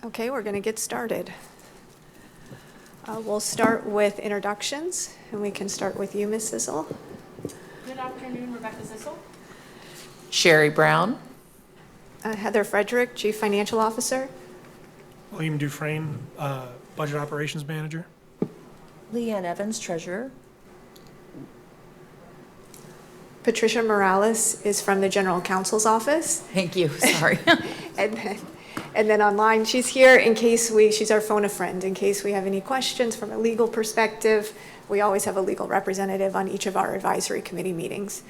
Okay, we're going to get started. We'll start with introductions, and we can start with you, Ms. Sissel. Good afternoon, Rebecca Sissel. Sherry Brown. Heather Frederick, Chief Financial Officer. William Dufresne, Budget Operations Manager. Leanne Evans, Treasurer. Patricia Morales is from the General Counsel's Office. Thank you, sorry. And then online, she's here in case she's our phone a friend, in case we have any questions from a legal perspective. We always have a legal representative on each of our advisory committee meetings.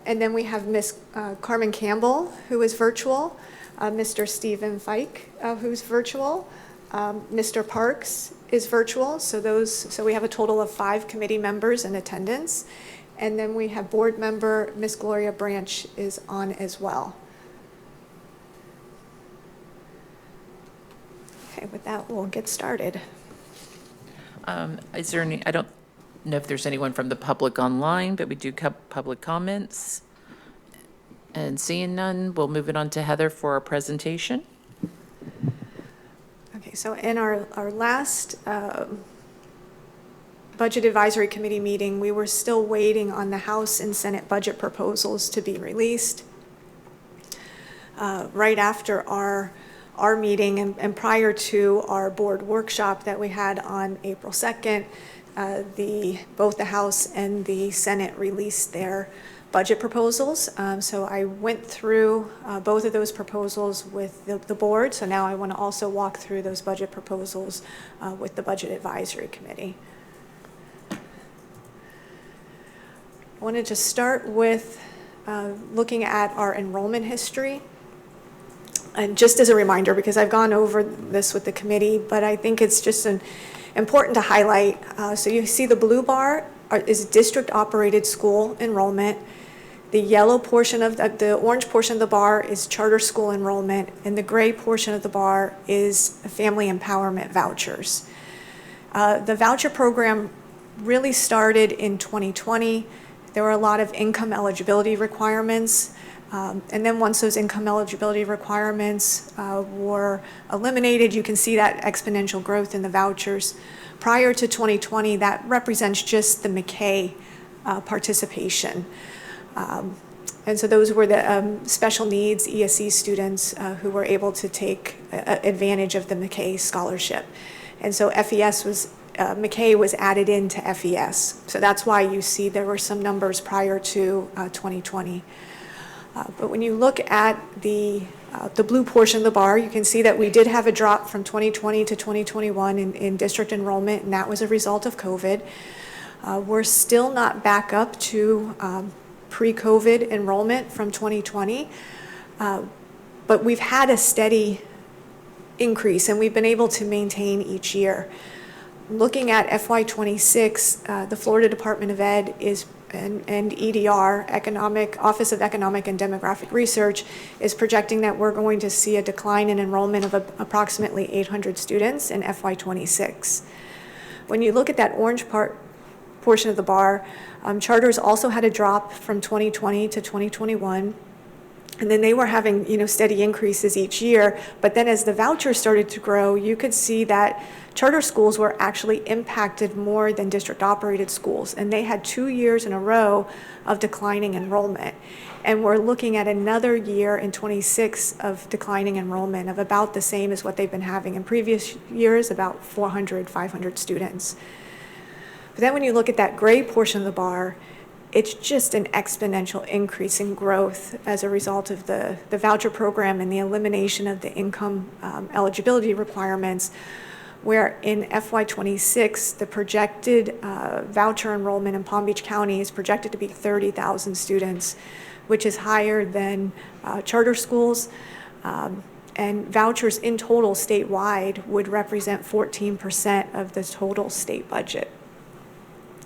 And then we have Ms. Carmen Campbell, who is virtual, Mr. Stephen Fike, who's virtual, Mr. Parks is virtual, so we have a total of 5 committee members in attendance. And then we have board member Ms. Gloria Branch is on as well. Okay, with that, we'll get started. Is there any, I don't know if there's anyone from the public online, but we do public comments. And seeing none, we'll move it on to Heather for our presentation. Okay, so in our last Budget Advisory Committee meeting, we were still waiting on the House and Senate budget proposals to be released. Right after our meeting and prior to our board workshop that we had on April 2nd, both the House and the Senate released their budget proposals. So I went through both of those proposals with the board. So now I want to also walk through those budget proposals with the Budget Advisory Committee. I wanted to start with looking at our enrollment history. And just as a reminder, because I've gone over this with the committee, but I think it's just important to highlight. So you see the blue bar is district-operated school enrollment. The yellow portion of the orange portion of the bar is charter school enrollment, and the gray portion of the bar is family empowerment vouchers. The voucher program really started in 2020. There were a lot of income eligibility requirements. And then once those income eligibility requirements were eliminated, you can see that exponential growth in the vouchers. Prior to 2020, that represents just the McKay participation. And so those were the special needs ESE students who were able to take advantage of the McKay scholarship. And so McKay was added into FES. So that's why you see there were some numbers prior to 2020. But when you look at the blue portion of the bar, you can see that we did have a drop from 2020 to 2021 in district enrollment, and that was a result of COVID. We're still not back up to pre-COVID enrollment from 2020, but we've had a steady increase, and we've been able to maintain each year. Looking at FY26, the Florida Department of Ed and EDR, Office of Economic and Demographic Research, is projecting that we're going to see a decline in enrollment of approximately 800 students in FY26. When you look at that orange portion of the bar, charters also had a drop from 2020 to 2021. And then they were having, steady increases each year. But then as the vouchers started to grow, you could see that charter schools were actually impacted more than district-operated schools. And they had 2 years in a row of declining enrollment. And we're looking at another year in 26 of declining enrollment of about the same as what they've been having in previous years, about 400, 500 students. But then when you look at that gray portion of the bar, it's just an exponential increase in growth as a result of the voucher program and the elimination of the income eligibility requirements, where in FY26, the projected voucher enrollment in Palm Beach County is projected to be 30,000 students, which is higher than charter schools. And vouchers in total statewide would represent 14% of the total state budget,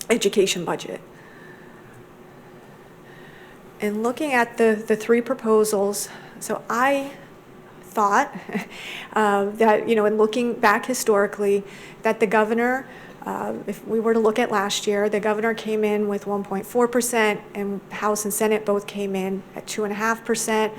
education budget. And looking at the 3 proposals, so I thought that, in looking back historically, that the governor, if we were to look at last year, the governor came in with 1.4%, and House and Senate both came in at 2.5%.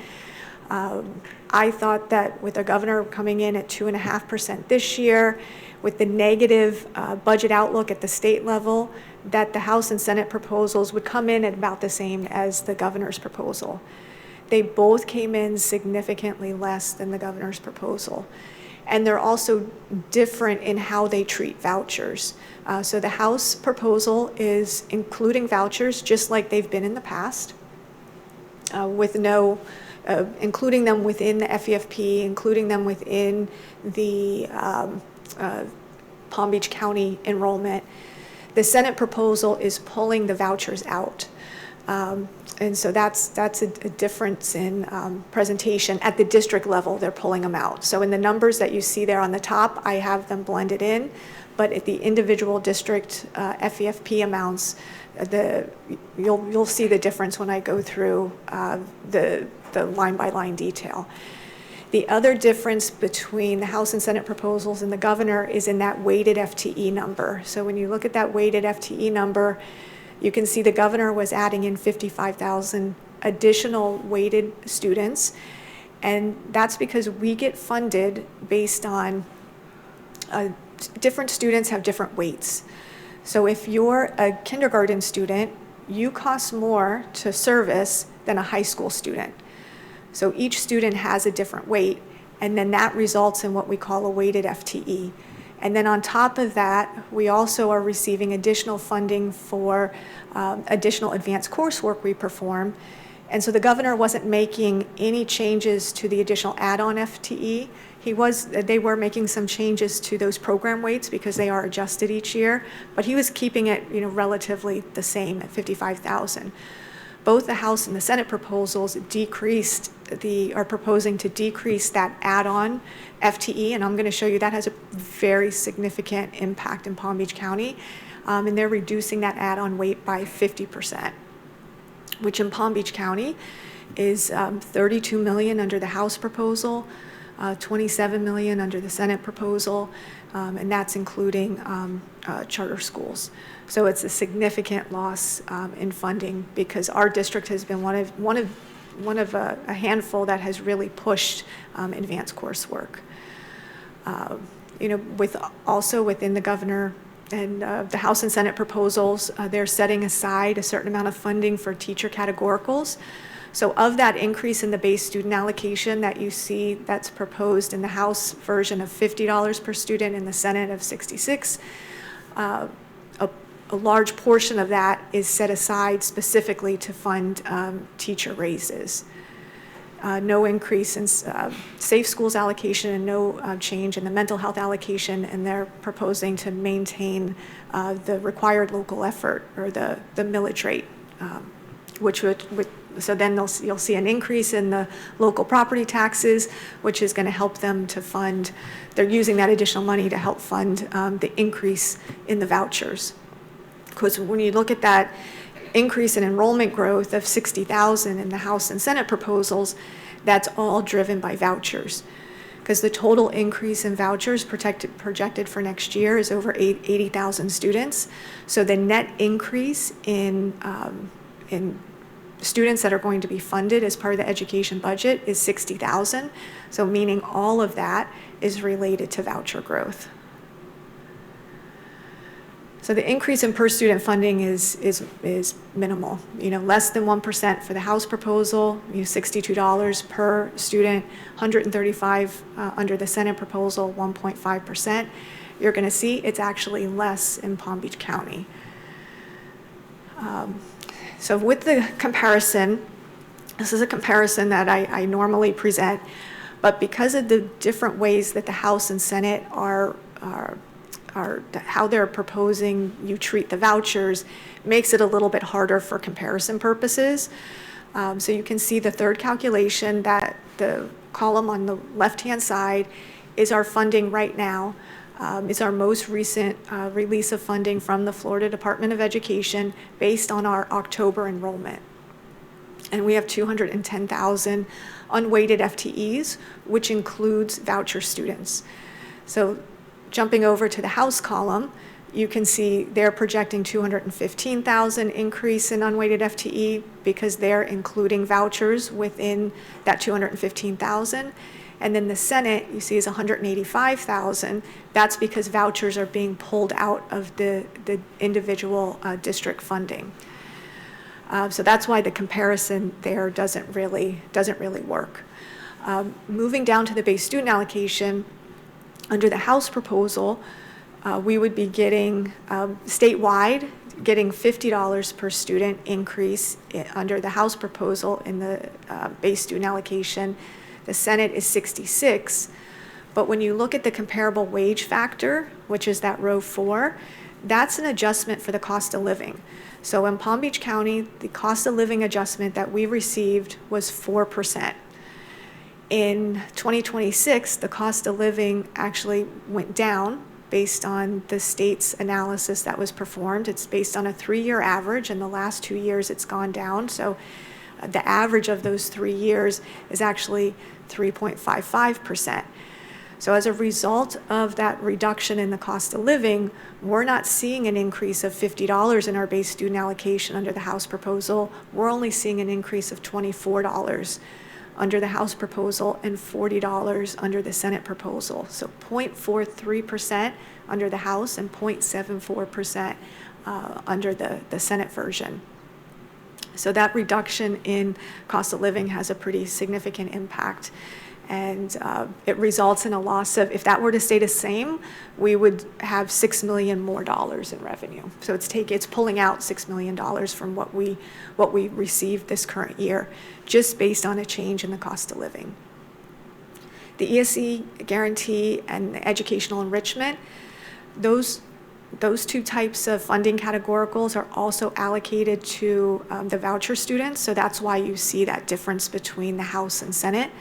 I thought that with the governor coming in at 2.5% this year, with the negative budget outlook at the state level, that the House and Senate proposals would come in at about the same as the governor's proposal. They both came in significantly less than the governor's proposal. And they're also different in how they treat vouchers. So the House proposal is including vouchers just like they've been in the past, with no, including them within the FEFP, including them within the Palm Beach County enrollment. The Senate proposal is pulling the vouchers out. And so that's a difference in presentation. At the district level, they're pulling them out. So in the numbers that you see there on the top, I have them blended in, but at the individual district FEFP amounts, you'll see the difference when I go through the line-by-line detail. The other difference between the House and Senate proposals and the governor is in that weighted FTE number. So when you look at that weighted FTE number, you can see the governor was adding in 55,000 additional weighted students, and that's because we get funded based on different students have different weights. So if you're a kindergarten student, you cost more to service than a high school student. So each student has a different weight, and then that results in what we call a weighted FTE. And then on top of that, we also are receiving additional funding for additional advanced coursework we perform. And so the governor wasn't making any changes to the additional add-on FTE. They were making some changes to those program weights because they are adjusted each year, but he was keeping it, relatively the same at 55,000. Both the House and the Senate proposals are proposing to decrease that add-on FTE, and I'm going to show you that has a very significant impact in Palm Beach County, and they're reducing that add-on weight by 50%, which in Palm Beach County is $32 million under the House proposal, $27 million under the Senate proposal, and that's including charter schools. So it's a significant loss in funding because our district has been one of a handful that has really pushed advanced coursework. Within the governor and the House and Senate proposals, they're setting aside a certain amount of funding for teacher categoricals. So of that increase in the base student allocation that you see that's proposed in the House version of $50 per student, in the Senate of $66, a large portion of that is set aside specifically to fund teacher raises. No increase in Safe Schools allocation and no change in the mental health allocation, and they're proposing to maintain the required local effort, or the millage rate, so then you'll see an increase in the local property taxes, which is going to help them to fund. They're using that additional money to help fund the increase in the vouchers. Because when you look at that increase in enrollment growth of 60,000 in the House and Senate proposals, that's all driven by vouchers. Because the total increase in vouchers projected for next year is over 80,000 students. So the net increase in students that are going to be funded as part of the education budget is 60,000. So meaning all of that is related to voucher growth. So the increase in per student funding is minimal. Less than 1% for the House proposal, $62 per student, $135 under the Senate proposal, 1.5%. You're going to see it's actually less in Palm Beach County. So with the comparison, this is a comparison that I normally present, but because of the different ways that the House and Senate are how they're proposing you treat the vouchers, makes it a little bit harder for comparison purposes. So you can see the third calculation, that the column on the left-hand side is our funding right now. Is our most recent release of funding from the Florida Department of Education based on our October enrollment. And we have 210,000 unweighted FTEs, which includes voucher students. So jumping over to the House column, You can see they're projecting 215,000 increase in unweighted FTE because they're including vouchers within that 215,000. And then the Senate, you see, is 185,000. That's because vouchers are being pulled out of the individual district funding. So that's why the comparison there doesn't really work. Moving down to the base student allocation, under the House proposal, we would be getting statewide, getting $50 per student increase under the House proposal in the base student allocation. The Senate is 66, but when you look at the comparable wage factor, which is that row 4, that's an adjustment for the cost of living. So in Palm Beach County, the cost of living adjustment that we received was 4%. In 2026, the cost of living actually went down based on the state's analysis that was performed. It's based on a 3-year average. In the last 2 years, it's gone down. So the average of those 3 years is actually 3.55%. So as a result of that reduction in the cost of living, we're not seeing an increase of $50 in our base student allocation under the House proposal. We're only seeing an increase of $24 under the House proposal and $40 under the Senate proposal. So 0.43% under the House and 0.74% under the Senate version. So that reduction in cost of living has a pretty significant impact. And it results in a loss of, if that were to stay the same, we would have $6 million more in revenue. So it's pulling out $6 million from what we received this current year, just based on a change in the cost of living. The ESE guarantee and the educational enrichment, those two types of funding categoricals are also allocated to the voucher students. So that's why you see that difference between the House and Senate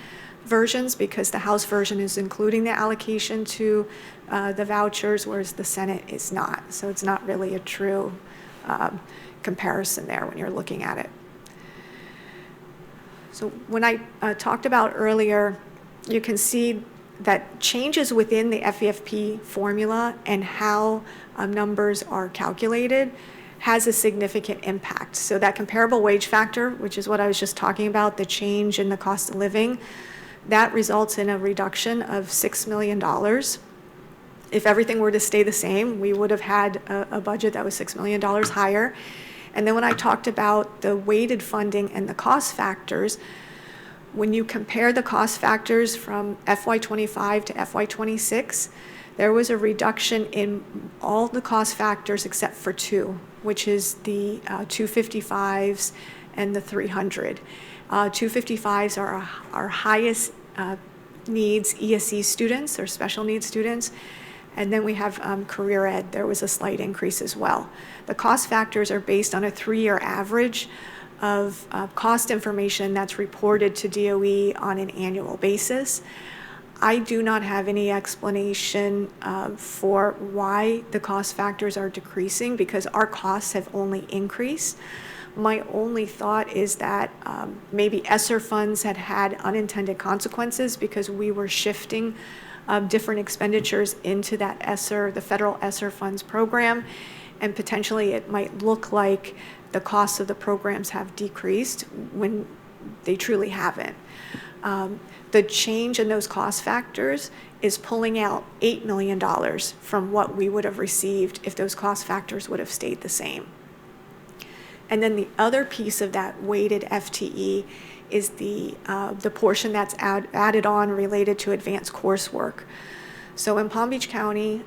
versions, because the House version is including the allocation to the vouchers, whereas the Senate is not. So it's not really a true comparison there when you're looking at it. So when I talked about earlier, you can see that changes within the FEFP formula and how numbers are calculated has a significant impact. So that comparable wage factor, which is what I was just talking about, the change in the cost of living, that results in a reduction of $6 million. If everything were to stay the same, we would have had a budget that was $6 million higher. And then when I talked about the weighted funding and the cost factors, when you compare the cost factors from FY25 to FY26, there was a reduction in all the cost factors except for 2, which is the 255s and the 300. 255s are our highest needs ESE students or special needs students. And then we have career ed. There was a slight increase as well. The cost factors are based on a 3-year average of cost information that's reported to DOE on an annual basis. I do not have any explanation for why the cost factors are decreasing, because our costs have only increased. My only thought is that maybe ESSER funds had unintended consequences because we were shifting different expenditures into that ESSER, the federal ESSER funds program, and potentially it might look like the costs of the programs have decreased when they truly haven't. The change in those cost factors is pulling out $8 million from what we would have received if those cost factors would have stayed the same. And then the other piece of that weighted FTE is the portion that's added on related to advanced coursework. So in Palm Beach County,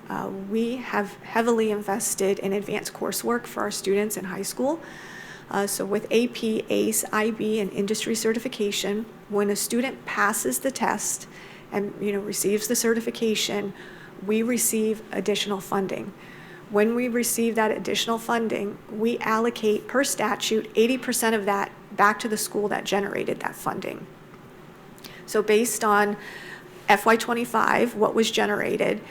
we have heavily invested in advanced coursework for our students in high school. So with AP, ACE, IB, and industry certification, when a student passes the test and receives the certification, we receive additional funding. When we receive that additional funding, we allocate, per statute, 80% of that back to the school that generated that funding. So based on FY25, what was generated,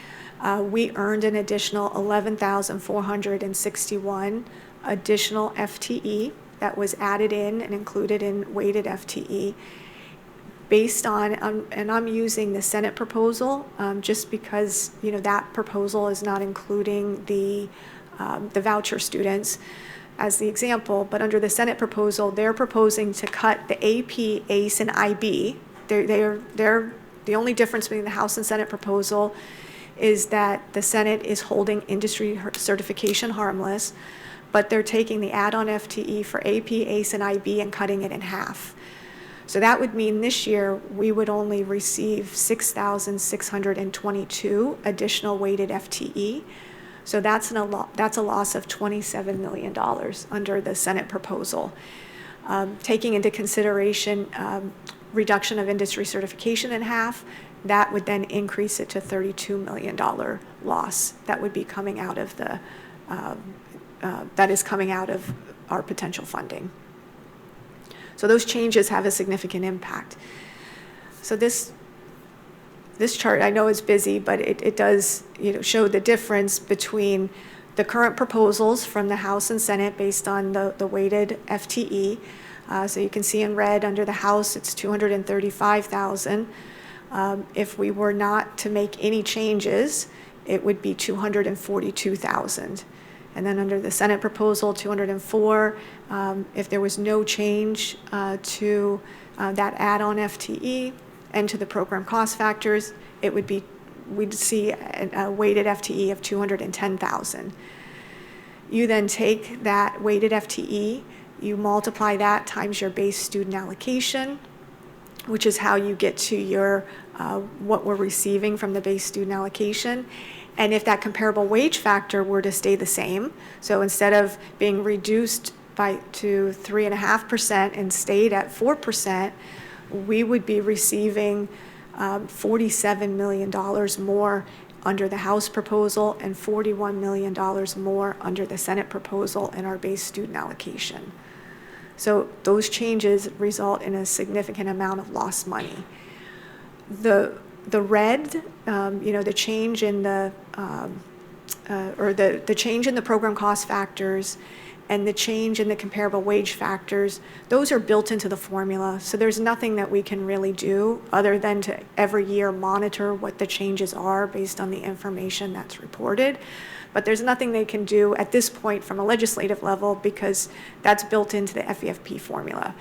we earned an additional 11,461 additional FTE that was added in and included in weighted FTE. based on, and I'm using the Senate proposal, just because, that proposal is not including the voucher students as the example, but under the Senate proposal, they're proposing to cut the AP, ACE, and IB. They're the only difference between the House and Senate proposal is that the Senate is holding industry certification harmless, but they're taking the add-on FTE for AP, ACE, and IB and cutting it in half. So that would mean this year we would only receive 6,622 additional weighted FTE. So that's a loss of $27 million under the Senate proposal. Taking into consideration reduction of industry certification in half, that would then increase it to $32 million loss that would be coming out of that is coming out of our potential funding. So those changes have a significant impact. So this chart, I know is busy, but it does, show the difference between the current proposals from the House and Senate based on the weighted FTE. So you can see in red under the House, it's 235,000. If we were not to make any changes, it would be 242,000. And then under the Senate proposal, 204, if there was no change to that add-on FTE and to the program cost factors, we'd see a weighted FTE of 210,000. You then take that weighted FTE, you multiply that times your base student allocation, which is how you get to your what we're receiving from the base student allocation. And if that comparable wage factor were to stay the same, so instead of being reduced to 3.5% and stayed at 4%, we would be receiving $47 million more under the House proposal and $41 million more under the Senate proposal in our base student allocation. So those changes result in a significant amount of lost money. The red, the change in the change in the program cost factors and the change in the comparable wage factors, those are built into the formula. So there's nothing that we can really do other than to every year monitor what the changes are based on the information that's reported. But there's nothing they can do at this point from a legislative level because that's built into the FEFP formula.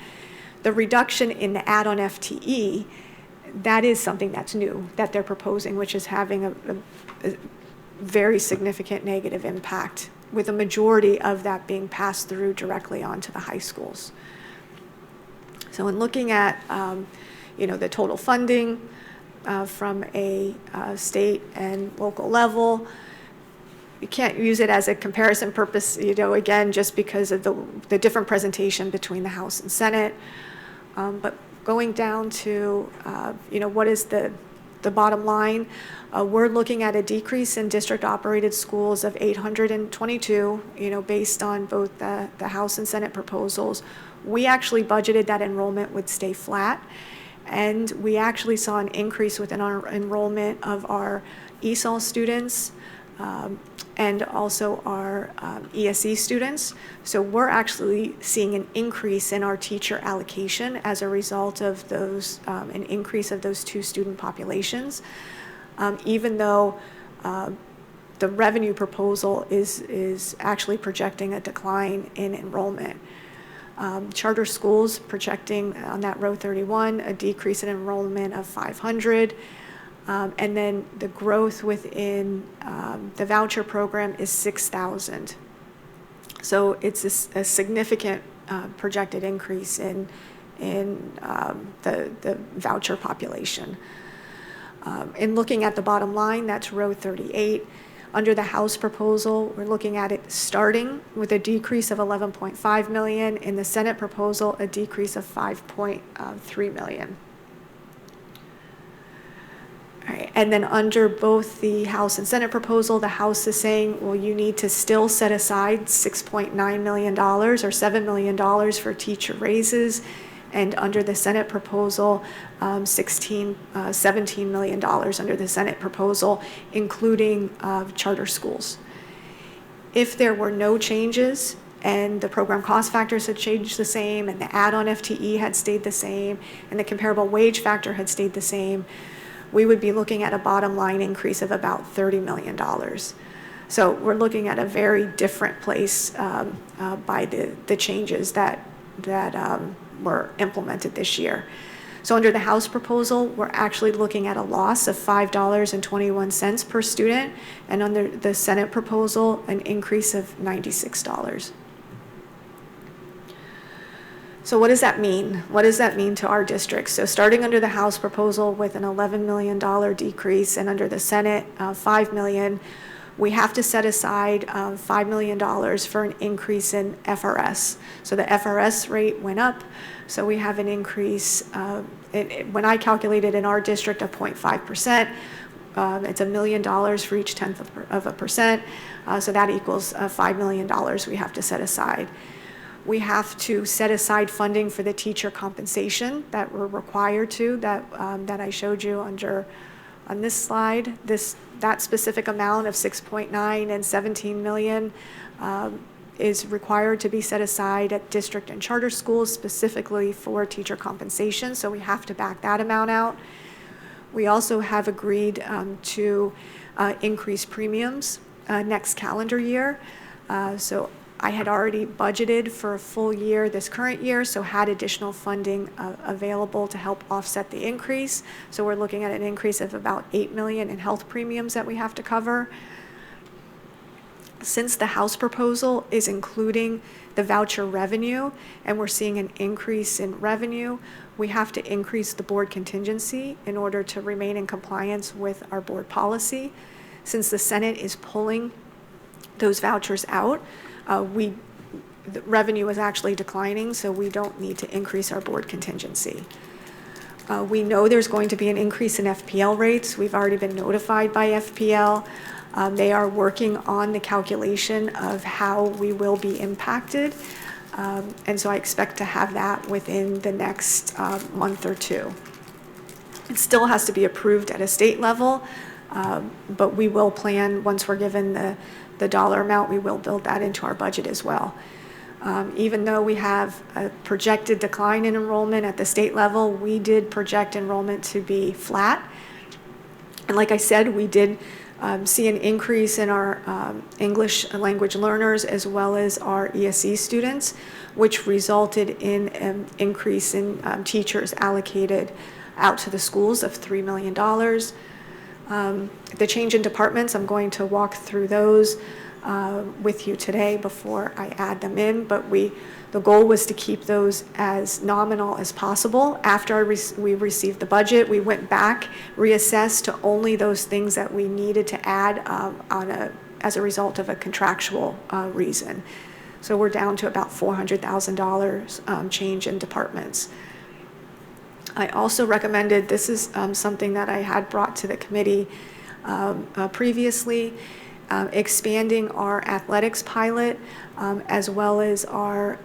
The reduction in the add-on FTE, that is something that's new that they're proposing, which is having a very significant negative impact, with a majority of that being passed through directly onto the high schools. So in looking at the total funding from a state and local level, you can't use it as a comparison purpose, again, just because of the different presentation between the House and Senate. But going down to, what is the bottom line, we're looking at a decrease in district-operated schools of 822, based on both the House and Senate proposals. We actually budgeted that enrollment would stay flat, and we actually saw an increase within our enrollment of our ESOL students and also our ESE students. So we're actually seeing an increase in our teacher allocation as a result of those, an increase of those two student populations, even though the revenue proposal is actually projecting a decline in enrollment. Charter schools projecting on that row 31 a decrease in enrollment of 500. And then the growth within the voucher program is 6,000. So it's a significant projected increase in the voucher population. In looking at the bottom line, that's row 38. Under the House proposal, we're looking at it starting with a decrease of 11.5 million. In the Senate proposal, a decrease of 5.3 million. All right. And then under both the House and Senate proposal, the House is saying, well, you need to still set aside $6.9 million or $7 million for teacher raises. And under the Senate proposal, $17 million under the Senate proposal, including charter schools. If there were no changes and the program cost factors had changed the same, and the add-on FTE had stayed the same, and the comparable wage factor had stayed the same, we would be looking at a bottom line increase of about $30 million. So we're looking at a very different place by the changes that were implemented this year. So under the House proposal, we're actually looking at a loss of $5.21 per student, and under the Senate proposal, an increase of $96. So what does that mean? What does that mean to our districts? So starting under the House proposal with an $11 million decrease, and under the Senate, $5 million, we have to set aside $5 million for an increase in FRS. So the FRS rate went up, so we have an increase, when I calculated in our district, of 0.5%. It's $1 million for each 0.1%, so that equals $5 million we have to set aside. We have to set aside funding for the teacher compensation that we're required to, that I showed you on this slide. That specific amount of 6.9 and 17 million is required to be set aside at district and charter schools specifically for teacher compensation, so we have to back that amount out. We also have agreed to increase premiums next calendar year. So I had already budgeted for a full year this current year, so had additional funding available to help offset the increase. So we're looking at an increase of about $8 million in health premiums that we have to cover. Since the House proposal is including the voucher revenue, and we're seeing an increase in revenue, we have to increase the board contingency in order to remain in compliance with our board policy. Since the Senate is pulling those vouchers out, the revenue is actually declining, so we don't need to increase our board contingency. We know there's going to be an increase in FPL rates. We've already been notified by FPL. They are working on the calculation of how we will be impacted, and so I expect to have that within the next month or two. It still has to be approved at a state level, but we will plan, once we're given the dollar amount, we will build that into our budget as well. Even though we have a projected decline in enrollment at the state level, we did project enrollment to be flat. And like I said, we did see an increase in our English language learners as well as our ESE students, which resulted in an increase in teachers allocated out to the schools of $3 million. The change in departments, I'm going to walk through those with you today before I add them in, but the goal was to keep those as nominal as possible. After we received the budget, we went back, reassessed to only those things that we needed to add as a result of a contractual reason. So we're down to about $400,000 change in departments. I also recommended, this is something that I had brought to the committee previously, expanding our athletics pilot as well as our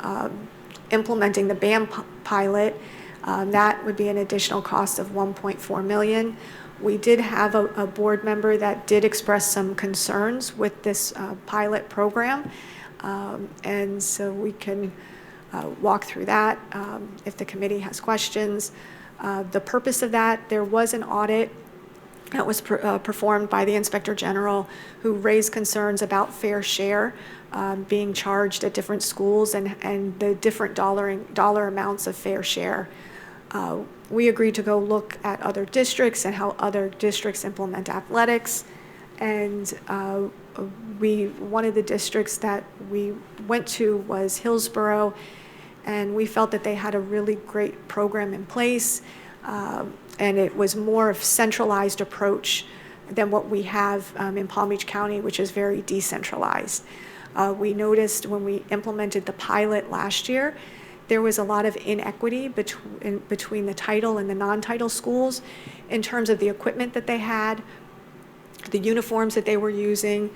implementing the BAM pilot. That would be an additional cost of $1.4 million. We did have a board member that did express some concerns with this pilot program, and so we can walk through that if the committee has questions. The purpose of that, there was an audit that was performed by the Inspector General, who raised concerns about fair share being charged at different schools and the different dollar amounts of fair share. We agreed to go look at other districts and how other districts implement athletics, and one of the districts that we went to was Hillsborough, and we felt that they had a really great program in place. And it was more of a centralized approach than what we have in Palm Beach County, which is very decentralized. We noticed when we implemented the pilot last year, there was a lot of inequity between the title and the non-title schools in terms of the equipment that they had, the uniforms that they were using.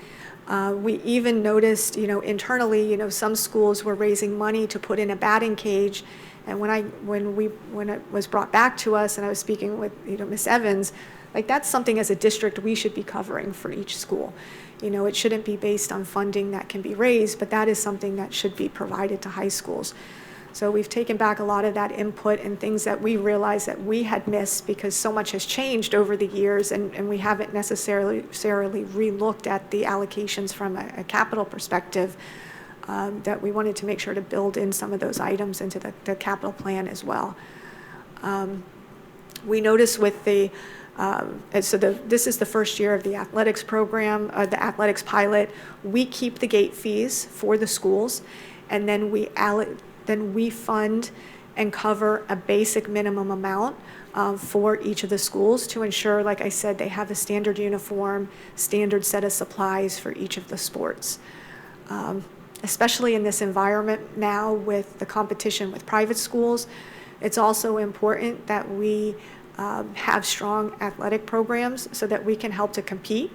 We even noticed, internally, some schools were raising money to put in a batting cage, And when it was brought back to us, and I was speaking with, Ms. Evans, like, that's something as a district we should be covering for each school. It shouldn't be based on funding that can be raised, but that is something that should be provided to high schools. So we've taken back a lot of that input and things that we realized that we had missed because so much has changed over the years, and we haven't necessarily re-looked at the allocations from a capital perspective, that we wanted to make sure to build in some of those items into the capital plan as well. We noticed with this is the first year of the athletics program, the athletics pilot. We keep the gate fees for the schools, and then we fund and cover a basic minimum amount for each of the schools to ensure, like I said, they have a standard uniform, standard set of supplies for each of the sports. Especially in this environment now with the competition with private schools, it's also important that we have strong athletic programs so that we can help to compete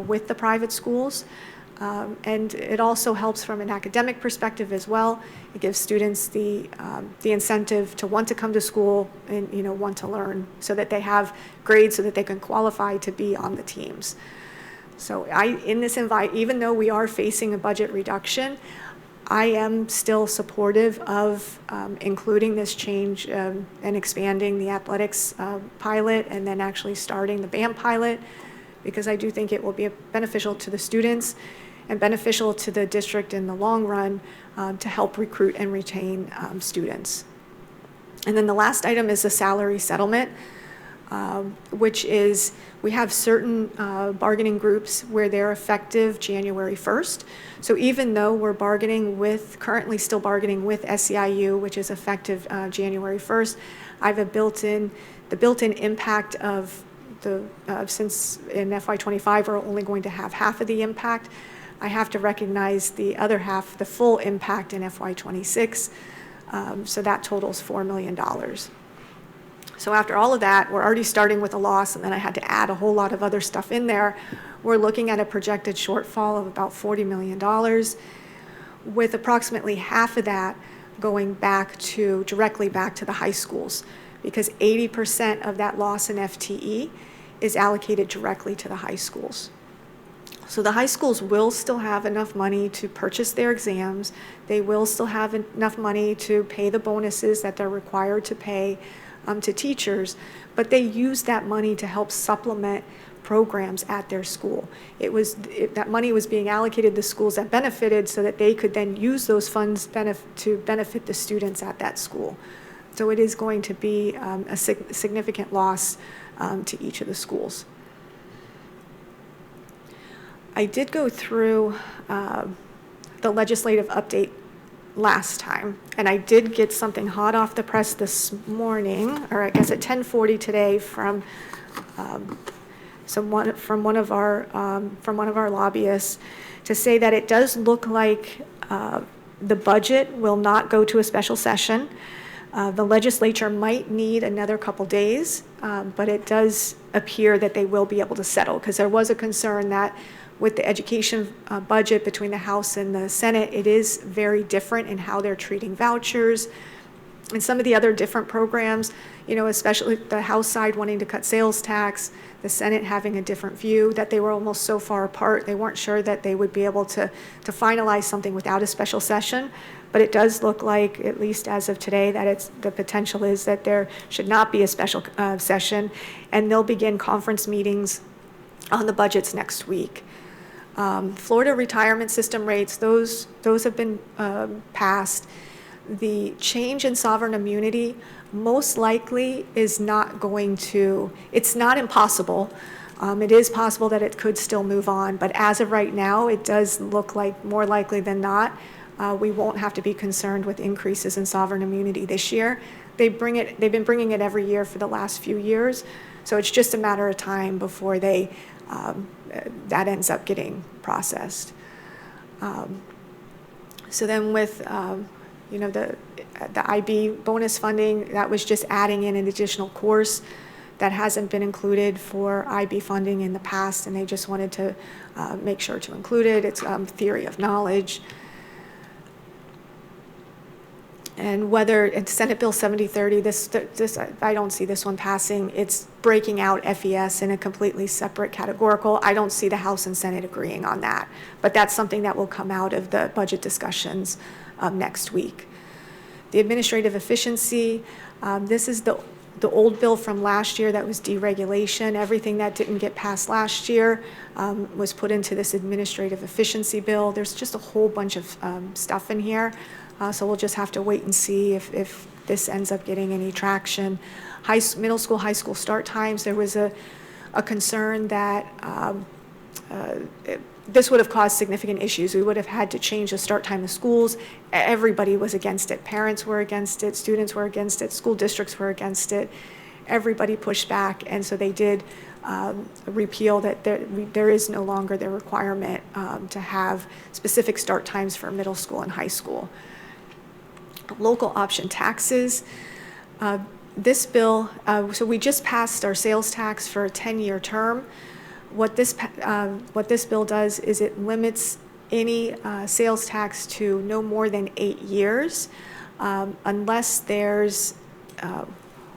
with the private schools. And it also helps from an academic perspective as well. It gives students the incentive to want to come to school and want to learn, so that they have grades so that they can qualify to be on the teams. So even though we are facing a budget reduction, I am still supportive of including this change and expanding the athletics pilot, and then actually starting the band pilot, because I do think it will be beneficial to the students and beneficial to the district in the long run to help recruit and retain students. And then the last item is the salary settlement, which is, we have certain bargaining groups where they're effective January 1st. So even though we're currently still bargaining with SEIU, which is effective January 1st, I have the built-in impact of since in FY25 we're only going to have half of the impact, I have to recognize the other half, the full impact in FY26. So that totals $4 million. So after all of that, we're already starting with a loss, and then I had to add a whole lot of other stuff in there. We're looking at a projected shortfall of about $40 million, with approximately half of that going directly back to the high schools, because 80% of that loss in FTE is allocated directly to the high schools. So the high schools will still have enough money to purchase their exams. They will still have enough money to pay the bonuses that they're required to pay to teachers, but they use that money to help supplement programs at their school. That money was being allocated to schools that benefited, so that they could then use those funds to benefit the students at that school. So it is going to be a significant loss to each of the schools. I did go through the legislative update last time, and I did get something hot off the press this morning, or I guess at 10:40 today, from one of our lobbyists, to say that it does look like the budget will not go to a special session. The legislature might need another couple days, but it does appear that they will be able to settle, because there was a concern that with the education budget between the House and the Senate, it is very different in how they're treating vouchers and some of the other different programs, especially the House side wanting to cut sales tax, the Senate having a different view, that they were almost so far apart, they weren't sure that they would be able to finalize something without a special session. But it does look like, at least as of today, that the potential is that there should not be a special session, and they'll begin conference meetings on the budgets next week. Florida retirement system rates, those have been passed. The change in sovereign immunity most likely is not it's not impossible. It is possible that it could still move on, but as of right now, it does look like more likely than not, we won't have to be concerned with increases in sovereign immunity this year. They've been bringing it every year for the last few years, so it's just a matter of time before that ends up getting processed. So then with the IB bonus funding, that was just adding in an additional course that hasn't been included for IB funding in the past, and they just wanted to make sure to include it. It's theory of knowledge. And whether it's Senate Bill 7030, I don't see this one passing. It's breaking out FES in a completely separate categorical. I don't see the House and Senate agreeing on that. But that's something that will come out of the budget discussions next week. The administrative efficiency, this is the old bill from last year that was deregulation. Everything that didn't get passed last year was put into this administrative efficiency bill. There's just a whole bunch of stuff in here. So we'll just have to wait and see if this ends up getting any traction. Middle school, high school start times, there was a concern that this would have caused significant issues. We would have had to change the start time of schools. Everybody was against it. Parents were against it, students were against it, school districts were against it. Everybody pushed back, and so they did repeal that. There is no longer the requirement to have specific start times for middle school and high school. Local option taxes. This bill, so we just passed our sales tax for a 10-year term. What this bill does is it limits any sales tax to no more than 8 years, unless there's,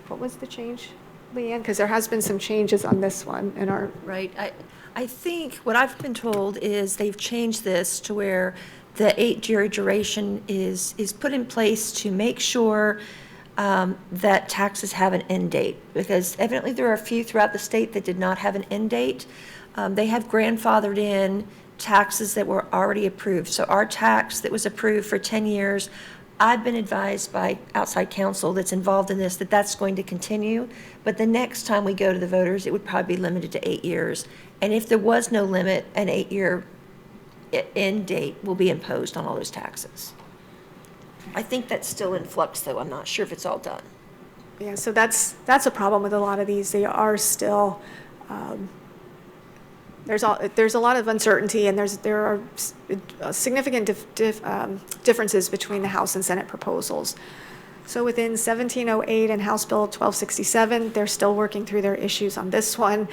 what was the change, Leanne? Because there has been some changes on this one in our. Right. I think what I've been told is they've changed this to where the 8-year duration is put in place to make sure that taxes have an end date, because evidently there are a few throughout the state that did not have an end date. They have grandfathered in taxes that were already approved. So our tax that was approved for 10 years, I've been advised by outside counsel that's involved in this that that's going to continue. But the next time we go to the voters, it would probably be limited to 8 years. And if there was no limit, an 8-year end date will be imposed on all those taxes. I think that's still in flux, though. I'm not sure if it's all done. Yeah, so that's a problem with a lot of these. They are still, there's a lot of uncertainty, and there are significant differences between the House and Senate proposals. So within 1708 and House Bill 1267, they're still working through their issues on this one.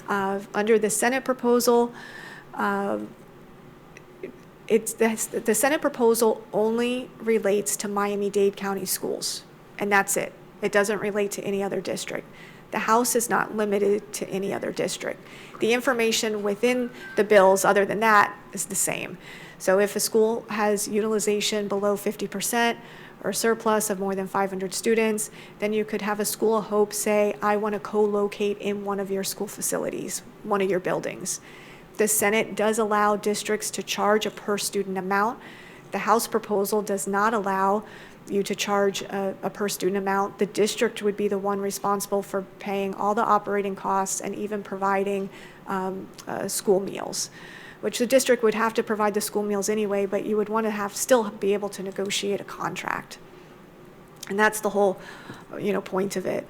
Under the Senate proposal, the Senate proposal only relates to Miami-Dade County schools, and that's it. It doesn't relate to any other district. The House is not limited to any other district. The information within the bills, other than that, is the same. So if a school has utilization below 50% or surplus of more than 500 students, then you could have a School of Hope say, I want to co-locate in one of your school facilities, one of your buildings. The Senate does allow districts to charge a per student amount. The House proposal does not allow you to charge a per student amount. The district would be the one responsible for paying all the operating costs and even providing school meals, which the district would have to provide the school meals anyway, but you would want to still be able to negotiate a contract. And that's the whole, point of it.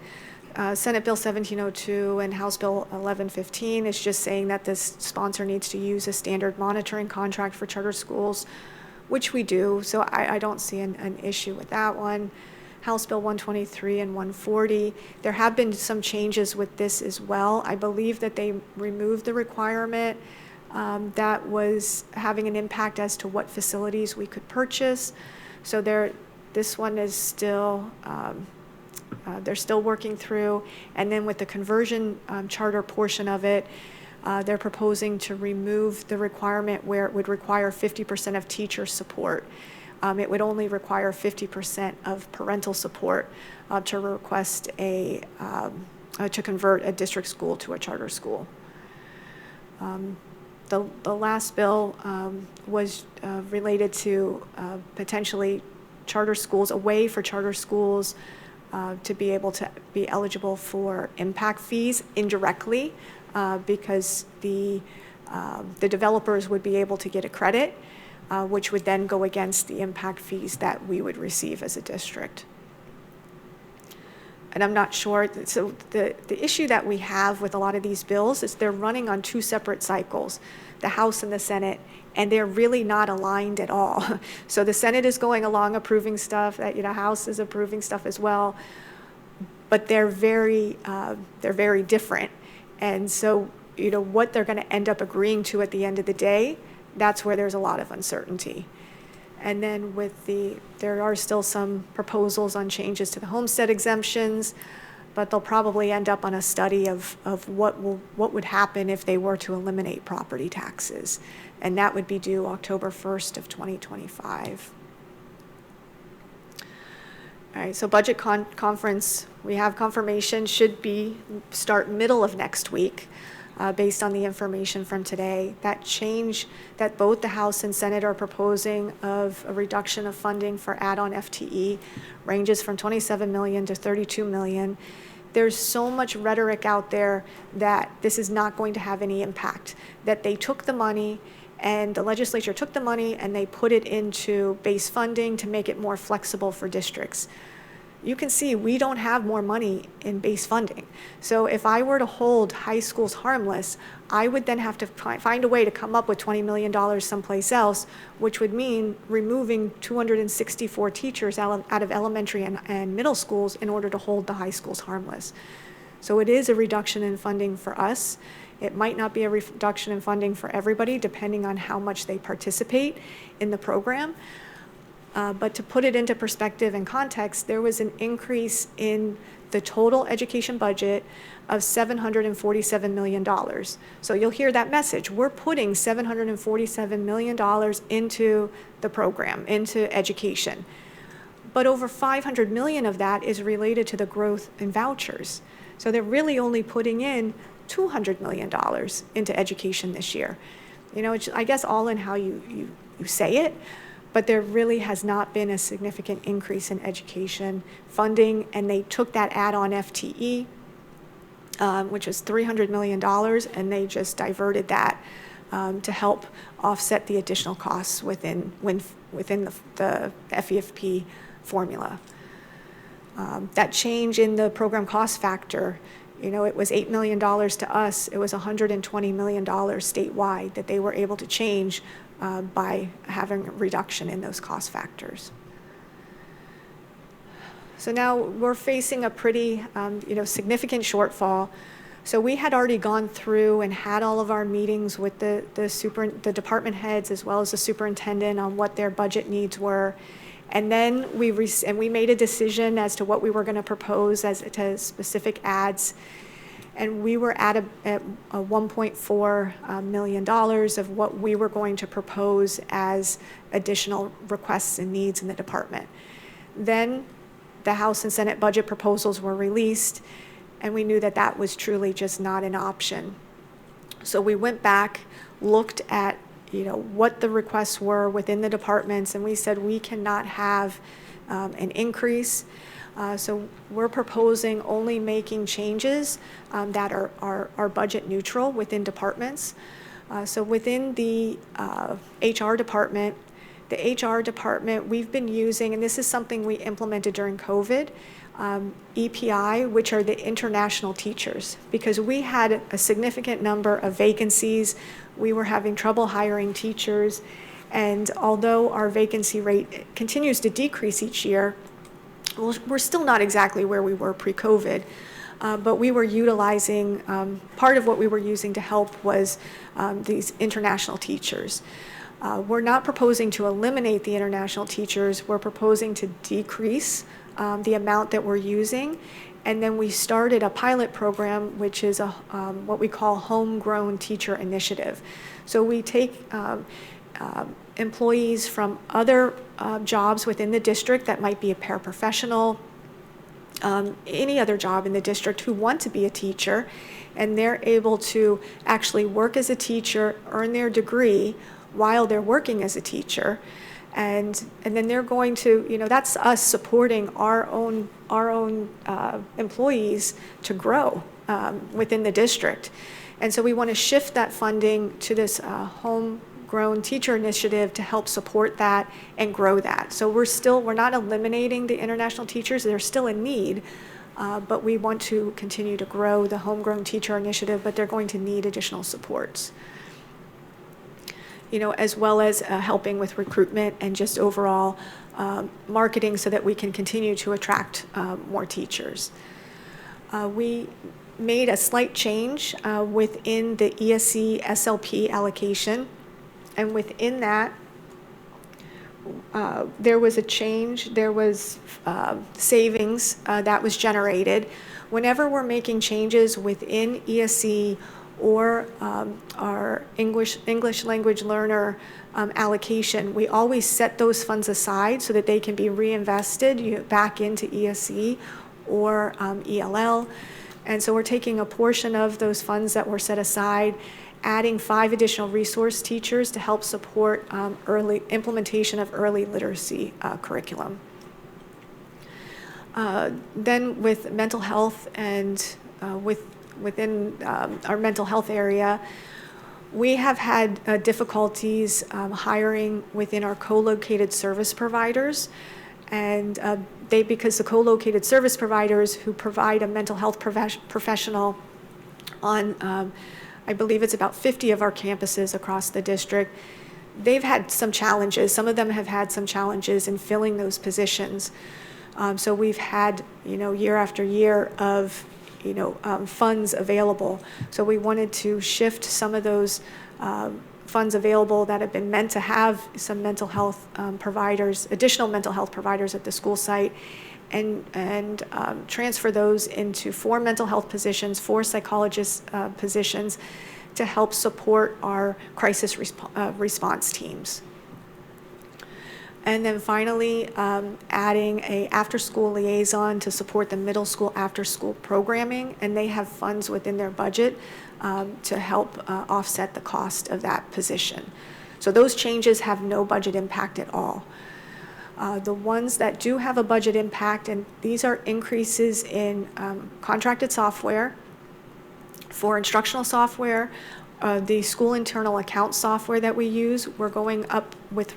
Senate Bill 1702 and House Bill 1115 is just saying that this sponsor needs to use a standard monitoring contract for charter schools, which we do, so I don't see an issue with that one. House Bill 123 and 140, there have been some changes with this as well. I believe that they removed the requirement that was having an impact as to what facilities we could purchase. So this one is still, they're still working through. And then with the conversion charter portion of it, they're proposing to remove the requirement where it would require 50% of teacher support. It would only require 50% of parental support to request to convert a district school to a charter school. The last bill was related to potentially charter schools, a way for charter schools to be able to be eligible for impact fees indirectly, because the developers would be able to get a credit, which would then go against the impact fees that we would receive as a district. And I'm not sure, so the issue that we have with a lot of these bills is they're running on two separate cycles, the House and the Senate, and they're really not aligned at all. So the Senate is going along approving stuff, that House is approving stuff as well, but they're very different. And so, what they're going to end up agreeing to at the end of the day, that's where there's a lot of uncertainty. And then there are still some proposals on changes to the homestead exemptions, but they'll probably end up on a study of what would happen if they were to eliminate property taxes. And that would be due October 1st of 2025. All right, so budget conference, we have confirmation, should start middle of next week, based on the information from today. That change that both the House and Senate are proposing of a reduction of funding for add-on FTE ranges from 27 million to 32 million. There's so much rhetoric out there that this is not going to have any impact, that they took the money and the legislature took the money and they put it into base funding to make it more flexible for districts. You can see we don't have more money in base funding. So if I were to hold high schools harmless, I would then have to find a way to come up with $20 million someplace else, which would mean removing 264 teachers out of elementary and middle schools in order to hold the high schools harmless. So it is a reduction in funding for us. It might not be a reduction in funding for everybody, depending on how much they participate in the program. But to put it into perspective and context, there was an increase in the total education budget of $747 million. So you'll hear that message. We're putting $747 million into the program, into education. But over $500 million of that is related to the growth in vouchers. So they're really only putting in $200 million into education this year. You know, it's, I guess, all in how you say it, but there really has not been a significant increase in education funding, and they took that add-on FTE, which was $300 million, and they just diverted that to help offset the additional costs within the FEFP formula. That change in the program cost factor, you know, it was $8 million to us. It was $120 million statewide that they were able to change by having a reduction in those cost factors. So now we're facing a pretty, significant shortfall. So we had already gone through and had all of our meetings with the department heads as well as the superintendent on what their budget needs were. And then we made a decision as to what we were going to propose as to specific ads. And we were at a $1.4 million of what we were going to propose as additional requests and needs in the department. Then the House and Senate budget proposals were released, and we knew that that was truly just not an option. So we went back, looked at what the requests were within the departments, and we said we cannot have an increase. So we're proposing only making changes that are budget neutral within departments. So within the HR department, we've been using, and this is something we implemented during COVID, EPI, which are the international teachers, because we had a significant number of vacancies. We were having trouble hiring teachers, and although our vacancy rate continues to decrease each year, we're still not exactly where we were pre-COVID, but we were utilizing, part of what we were using to help was these international teachers. We're not proposing to eliminate the international teachers. We're proposing to decrease the amount that we're using. And then we started a pilot program, which is what we call Homegrown Teacher Initiative. So we take employees from other jobs within the district that might be a paraprofessional, any other job in the district who want to be a teacher, and they're able to actually work as a teacher, earn their degree while they're working as a teacher. And then they're going to, that's us supporting our own employees to grow within the district. And so we want to shift that funding to this Homegrown Teacher Initiative to help support that and grow that. So we're not eliminating the international teachers. They're still in need, but we want to continue to grow the Homegrown Teacher Initiative, but they're going to need additional supports. As well as helping with recruitment and just overall marketing so that we can continue to attract more teachers. We made a slight change within the ESC SLP allocation, and within that, there was a change, there was savings that was generated. Whenever we're making changes within ESE or our English language learner allocation, we always set those funds aside so that they can be reinvested back into ESE or ELL. And so we're taking a portion of those funds that were set aside, adding 5 additional resource teachers to help support early implementation of early literacy curriculum. Then with mental health and within our mental health area, we have had difficulties hiring within our co-located service providers. And because the co-located service providers who provide a mental health professional on, I believe it's about 50 of our campuses across the district, they've had some challenges. Some of them have had some challenges in filling those positions. So we've had, year after year of, funds available. So we wanted to shift some of those funds available that have been meant to have some mental health providers, additional mental health providers at the school site, and transfer those into 4 mental health positions, 4 psychologist positions to help support our crisis response teams. And then finally, adding a after-school liaison to support the middle school after-school programming, and they have funds within their budget to help offset the cost of that position. So those changes have no budget impact at all. The ones that do have a budget impact, and these are increases in contracted software, for instructional software, the school internal account software that we use, we're going up with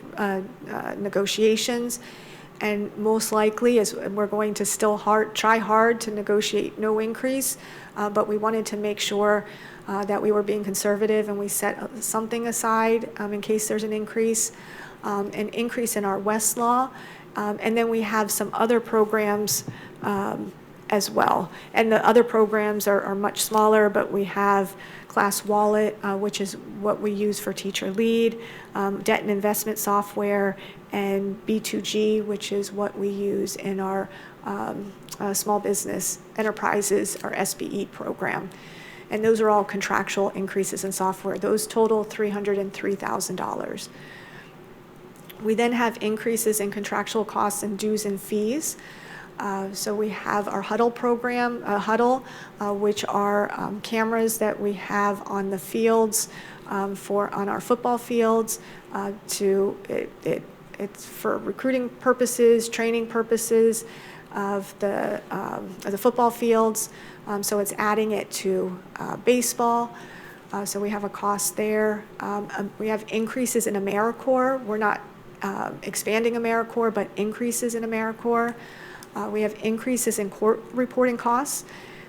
negotiations, and most likely we're going to still try hard to negotiate no increase, but we wanted to make sure that we were being conservative and we set something aside in case there's an increase in our Westlaw, and then we have some other programs as well. And the other programs are much smaller, but we have Class Wallet, which is what we use for Teacher Lead, debt and investment software, and B2G, which is what we use in our small business enterprises, our SBE program. And those are all contractual increases in software. Those total $303,000. We then have increases in contractual costs and dues and fees. So we have our Huddle program, which are cameras that we have on the fields on our football fields. It's for recruiting purposes, training purposes of the football fields. So it's adding it to baseball. So we have a cost there. We have increases in AmeriCorps. We're not expanding AmeriCorps, but increases in AmeriCorps. We have increases in court reporting costs.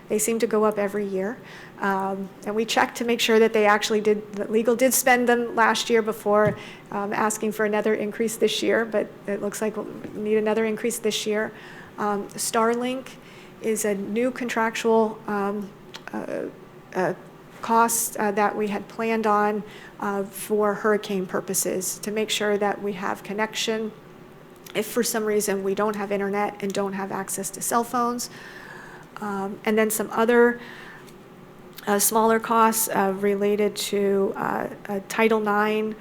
They seem to go up every year. And we checked to make sure that that legal did spend them last year before asking for another increase this year, but it looks like we'll need another increase this year. Starlink is a new contractual cost that we had planned on for hurricane purposes to make sure that we have connection if for some reason we don't have internet and don't have access to cell phones. And then some other smaller costs related to Title IX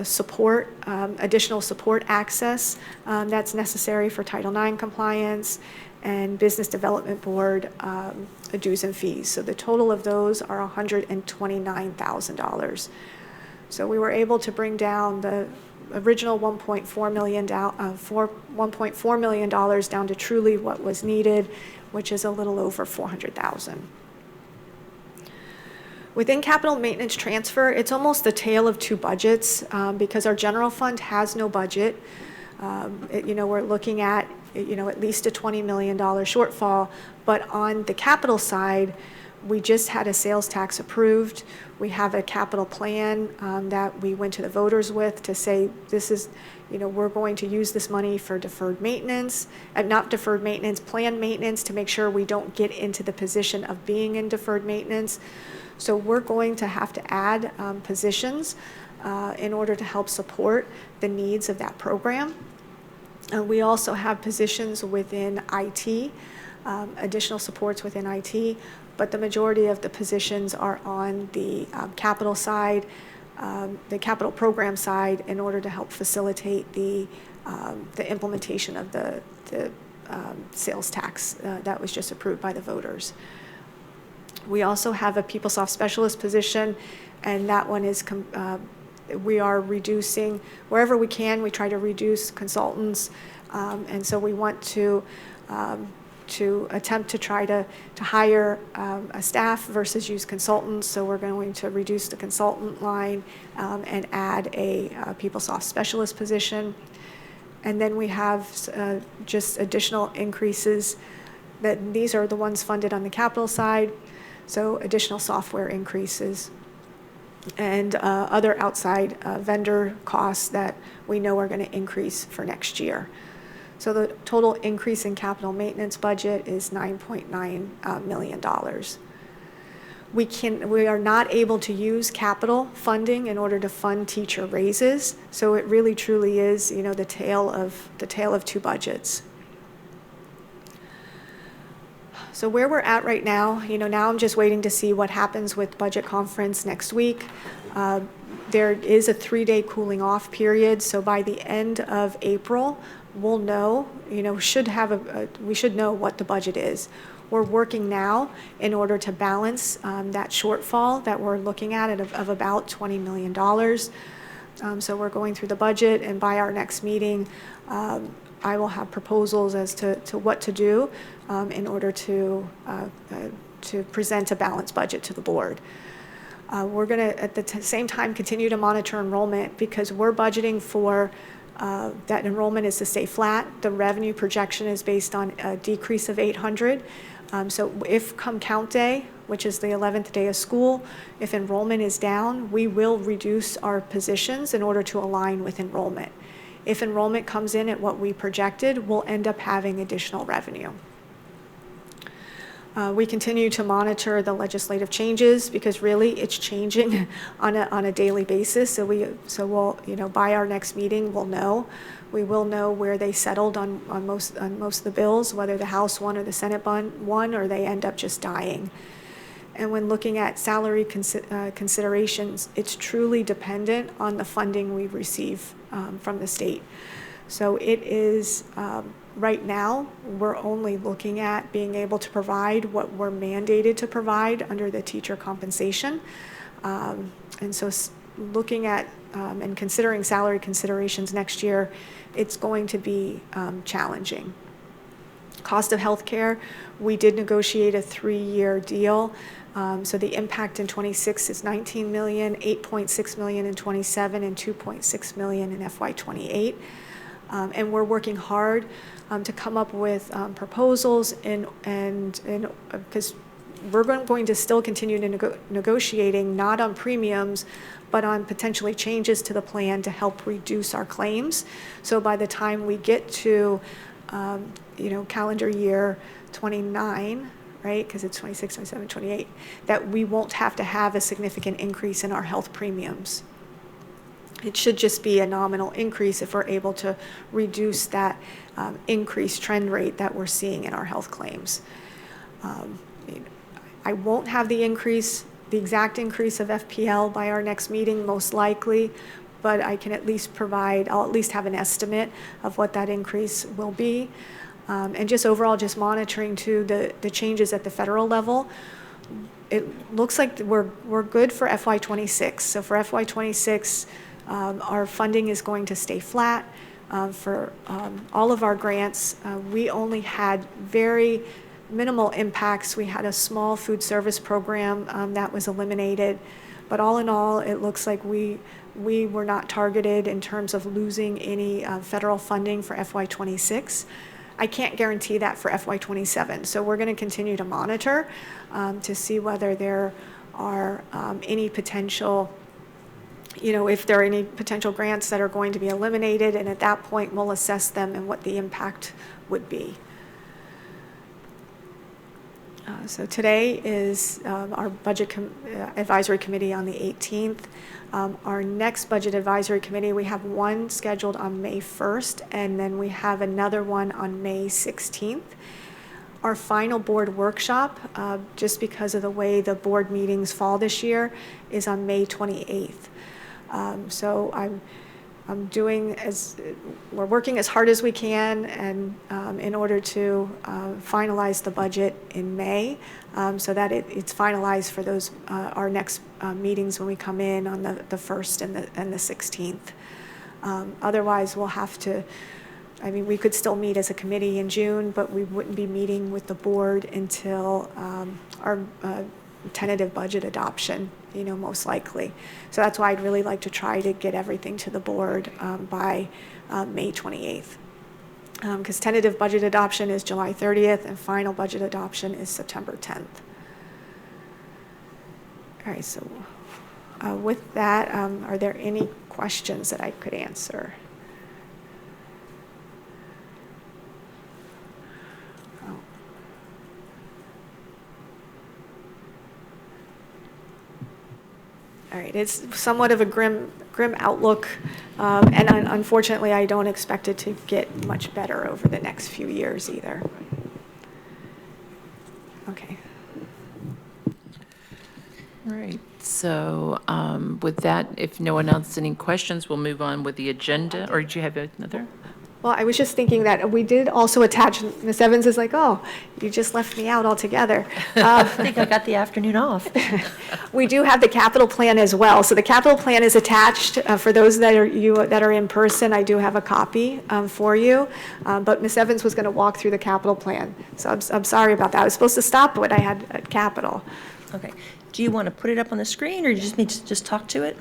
support, additional support access that's necessary for Title IX compliance, and Business Development Board dues and fees. So the total of those are $129,000. So we were able to bring down the original $1.4 million down to truly what was needed, which is a little over $400,000. Within capital maintenance transfer, it's almost the tale of two budgets because our general fund has no budget. We're looking at at least a $20 million shortfall, but on the capital side, we just had a sales tax approved. We have a capital plan that we went to the voters with to say this is, we're going to use this money for deferred maintenance, not deferred maintenance, planned maintenance to make sure we don't get into the position of being in deferred maintenance. So we're going to have to add positions in order to help support the needs of that program. We also have positions within IT, additional supports within IT, but the majority of the positions are on the capital side, the capital program side, in order to help facilitate the implementation of the sales tax that was just approved by the voters. We also have a PeopleSoft specialist position, and that one is we are reducing wherever we can. We try to reduce consultants, and so we want to attempt to try to hire a staff versus use consultants. So we're going to reduce the consultant line and add a PeopleSoft specialist position. And then we have just additional increases. That these are the ones funded on the capital side, so additional software increases and other outside vendor costs that we know are going to increase for next year. So the total increase in capital maintenance budget is $9.9 million. We are not able to use capital funding in order to fund teacher raises. So it really truly is, the tale of two budgets. So where we're at right now, now I'm just waiting to see what happens with budget conference next week. There is a 3-day cooling off period. So by the end of April, we'll know, we should know what the budget is. We're working now in order to balance that shortfall that we're looking at of about $20 million. So we're going through the budget, and by our next meeting, I will have proposals as to what to do in order to present a balanced budget to the board. We're going to, at the same time, continue to monitor enrollment because we're budgeting for that enrollment is to stay flat. The revenue projection is based on a decrease of 800. So if come count day, which is the 11th day of school, if enrollment is down, we will reduce our positions in order to align with enrollment. If enrollment comes in at what we projected, we'll end up having additional revenue. We continue to monitor the legislative changes because really it's changing on a daily basis. So we'll, by our next meeting, we will know where they settled on most of the bills, whether the House won or the Senate won, or they end up just dying. And when looking at salary considerations, it's truly dependent on the funding we receive from the state. So it is, right now, we're only looking at being able to provide what we're mandated to provide under the teacher compensation. And so looking at and considering salary considerations next year, it's going to be challenging. Cost of healthcare, we did negotiate a 3-year deal. So the impact in 26 is $19 million, $8.6 million in 27, and $2.6 million in FY28. And we're working hard to come up with proposals and because we're going to still continue to negotiating, not on premiums, but on potentially changes to the plan to help reduce our claims. So by the time we get to, calendar year 29, right, because it's 26, 27, 28, that we won't have to have a significant increase in our health premiums. It should just be a nominal increase if we're able to reduce that increased trend rate that we're seeing in our health claims. I won't have the exact increase of FPL by our next meeting, most likely, but I can at least I'll at least have an estimate of what that increase will be. And just overall, just monitoring too the changes at the federal level. It looks like we're good for FY26. So for FY26, our funding is going to stay flat. For all of our grants, we only had very minimal impacts. We had a small food service program that was eliminated. But all in all, it looks like we were not targeted in terms of losing any federal funding for FY26. I can't guarantee that for FY27. So we're going to continue to monitor to see whether there are any potential, if there are any potential grants that are going to be eliminated, and at that point we'll assess them and what the impact would be. So today is our Budget Advisory Committee on the 18th. Our next Budget Advisory Committee, we have one scheduled on May 1st, and then we have another one on May 16th. Our final board workshop, just because of the way the board meetings fall this year, is on May 28th. So we're working as hard as we can and in order to finalize the budget in May, so that it's finalized for those our next meetings when we come in on the 1st and the 16th. Otherwise, we'll have to, we could still meet as a committee in June, but we wouldn't be meeting with the board until our tentative budget adoption, most likely. So that's why I'd really like to try to get everything to the board by May 28th. Because tentative budget adoption is July 30th and final budget adoption is September 10th. All right, so with that, are there any questions that I could answer? All right, it's somewhat of a grim outlook, and unfortunately, I don't expect it to get much better over the next few years either. Okay. All right, so with that, if no one else has any questions, we'll move on with the agenda, or did you have another? Well, I was just thinking that we did also attach, Ms. Evans is like, oh, you just left me out altogether. I think I got the afternoon off. We do have the capital plan as well. So the capital plan is attached. For those that are in person, I do have a copy for you. But Ms. Evans was going to walk through the capital plan. So I'm sorry about that. I was supposed to stop what I had at capital. Okay. Do you want to put it up on the screen, or you just need to just talk to it?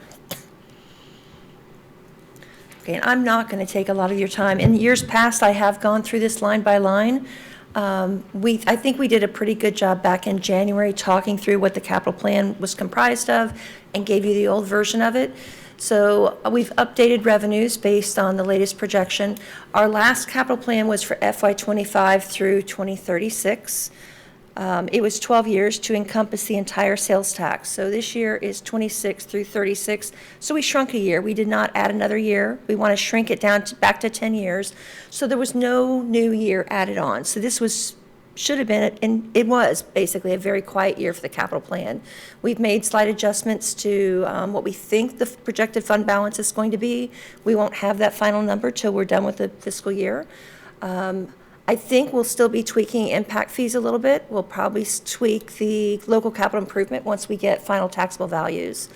Okay, and I'm not going to take a lot of your time. In years past, I have gone through this line by line. I think we did a pretty good job back in January talking through what the capital plan was comprised of and gave you the old version of it. So we've updated revenues based on the latest projection. Our last capital plan was for FY25 through 2036. It was 12 years to encompass the entire sales tax. So this year is 26 through 36. So we shrunk a year. We did not add another year. We want to shrink it down back to 10 years. So there was no new year added on. So this should have been, and it was basically a very quiet year for the capital plan. We've made slight adjustments to what we think the projected fund balance is going to be. We won't have that final number till we're done with the fiscal year. I think we'll still be tweaking impact fees a little bit. We'll probably tweak the local capital improvement once we get final taxable values.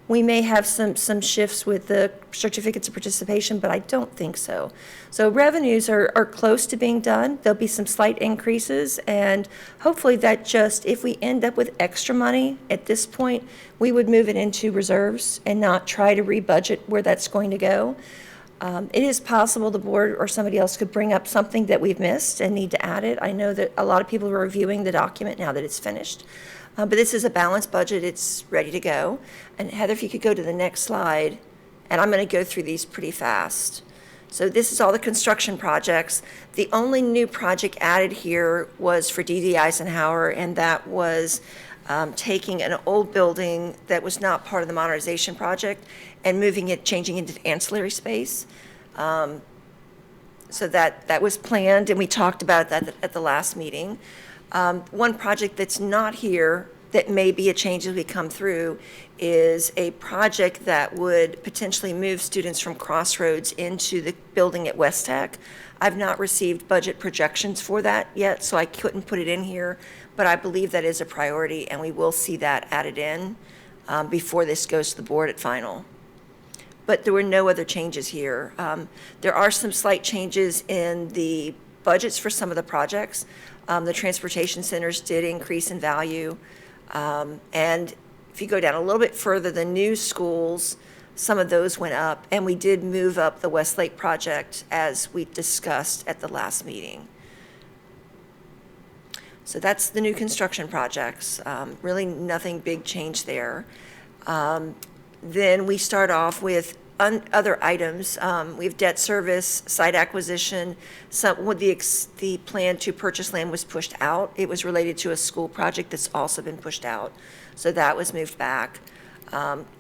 We may have some shifts with the certificates of participation, but I don't think so. So revenues are close to being done. There'll be some slight increases, and hopefully that just, if we end up with extra money at this point, we would move it into reserves and not try to rebudget where that's going to go. It is possible the board or somebody else could bring up something that we've missed and need to add it. I know that a lot of people are reviewing the document now that it's finished. But this is a balanced budget. It's ready to go. And Heather, if you could go to the next slide, and I'm going to go through these pretty fast. So this is all the construction projects. The only new project added here was for D.D. Eisenhower, and that was taking an old building that was not part of the modernization project and moving it, changing it into ancillary space. So that was planned, and we talked about that at the last meeting. One project that's not here that may be a change as we come through is a project that would potentially move students from Crossroads into the building at West Tech. I've not received budget projections for that yet, so I couldn't put it in here, but I believe that is a priority, and we will see that added in before this goes to the board at final. But there were no other changes here. There are some slight changes in the budgets for some of the projects. The transportation centers did increase in value. And if you go down a little bit further, the new schools, some of those went up, and we did move up the Westlake project as we discussed at the last meeting. So that's the new construction projects. Really nothing big change there. Then we start off with other items. We have debt service, site acquisition. Some, with the plan to purchase land was pushed out. It was related to a school project that's also been pushed out. So that was moved back.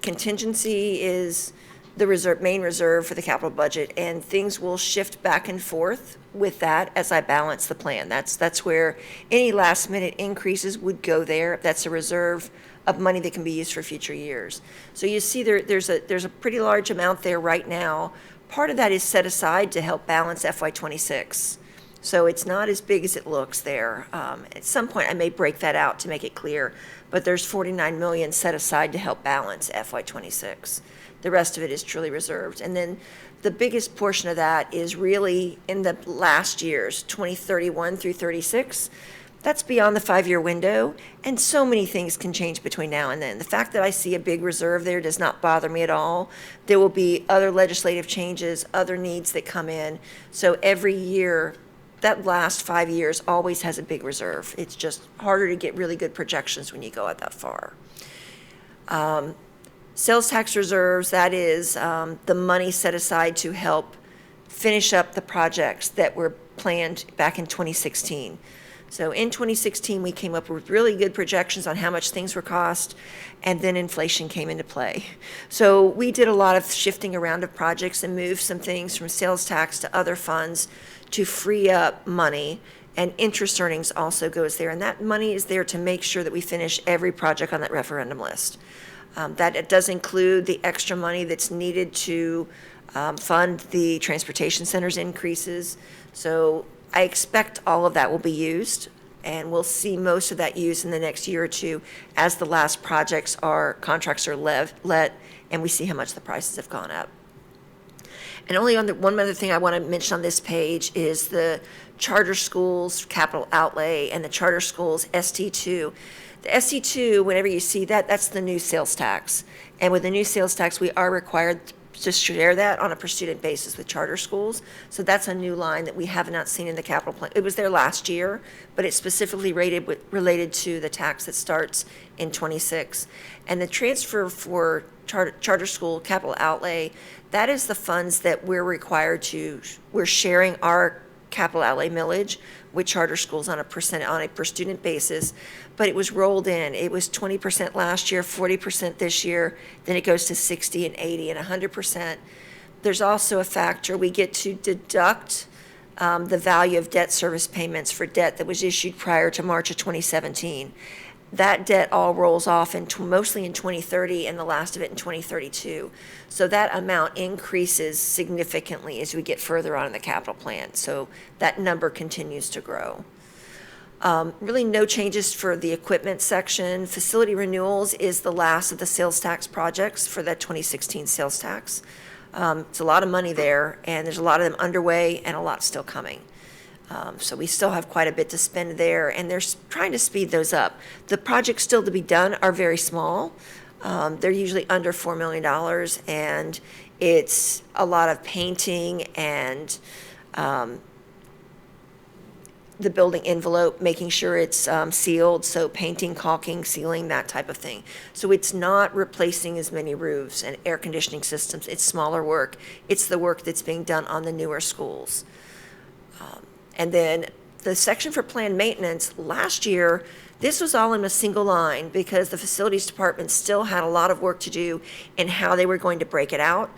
Contingency is the main reserve for the capital budget, and things will shift back and forth with that as I balance the plan. That's where any last minute increases would go there. That's a reserve of money that can be used for future years. So you see there's a pretty large amount there right now. Part of that is set aside to help balance FY26. So it's not as big as it looks there. At some point, I may break that out to make it clear, but there's 49 million set aside to help balance FY26. The rest of it is truly reserved. And then the biggest portion of that is really in the last years, 2031 through 36. That's beyond the 5-year window, and so many things can change between now and then. The fact that I see a big reserve there does not bother me at all. There will be other legislative changes, other needs that come in. So every year, that last 5 years always has a big reserve. It's just harder to get really good projections when you go out that far. Sales tax reserves, that is the money set aside to help finish up the projects that were planned back in 2016. So in 2016, we came up with really good projections on how much things were cost, and then inflation came into play. So we did a lot of shifting around of projects and moved some things from sales tax to other funds to free up money, and interest earnings also goes there. And that money is there to make sure that we finish every project on that referendum list. That it does include the extra money that's needed to fund the transportation center's increases. So I expect all of that will be used, and we'll see most of that used in the next year or two as the last contracts are let, and we see how much the prices have gone up. And only on one other thing I want to mention on this page is the charter schools capital outlay and the charter schools ST2. The ST2, whenever you see that, that's the new sales tax. And with the new sales tax, we are required to share that on a per student basis with charter schools. So that's a new line that we have not seen in the capital plan. It was there last year, but it's specifically related to the tax that starts in 26. And the transfer for charter school capital outlay, that is the funds that we're sharing our capital outlay millage with charter schools on a per student basis, but it was rolled in. It was 20% last year, 40% this year, then it goes to 60 and 80 and 100%. There's also a factor, we get to deduct the value of debt service payments for debt that was issued prior to March of 2017. That debt all rolls off mostly in 2030 and the last of it in 2032. So that amount increases significantly as we get further on in the capital plan. So that number continues to grow. Really no changes for the equipment section. Facility renewals is the last of the sales tax projects for that 2016 sales tax. It's a lot of money there, and there's a lot of them underway and a lot still coming. So we still have quite a bit to spend there, and they're trying to speed those up. The projects still to be done are very small. They're usually under $4 million, and it's a lot of painting and the building envelope, making sure it's sealed, so painting, caulking, sealing, that type of thing. So it's not replacing as many roofs and air conditioning systems. It's smaller work. It's the work that's being done on the newer schools. And then the section for planned maintenance, last year, this was all in a single line because the facilities department still had a lot of work to do in how they were going to break it out.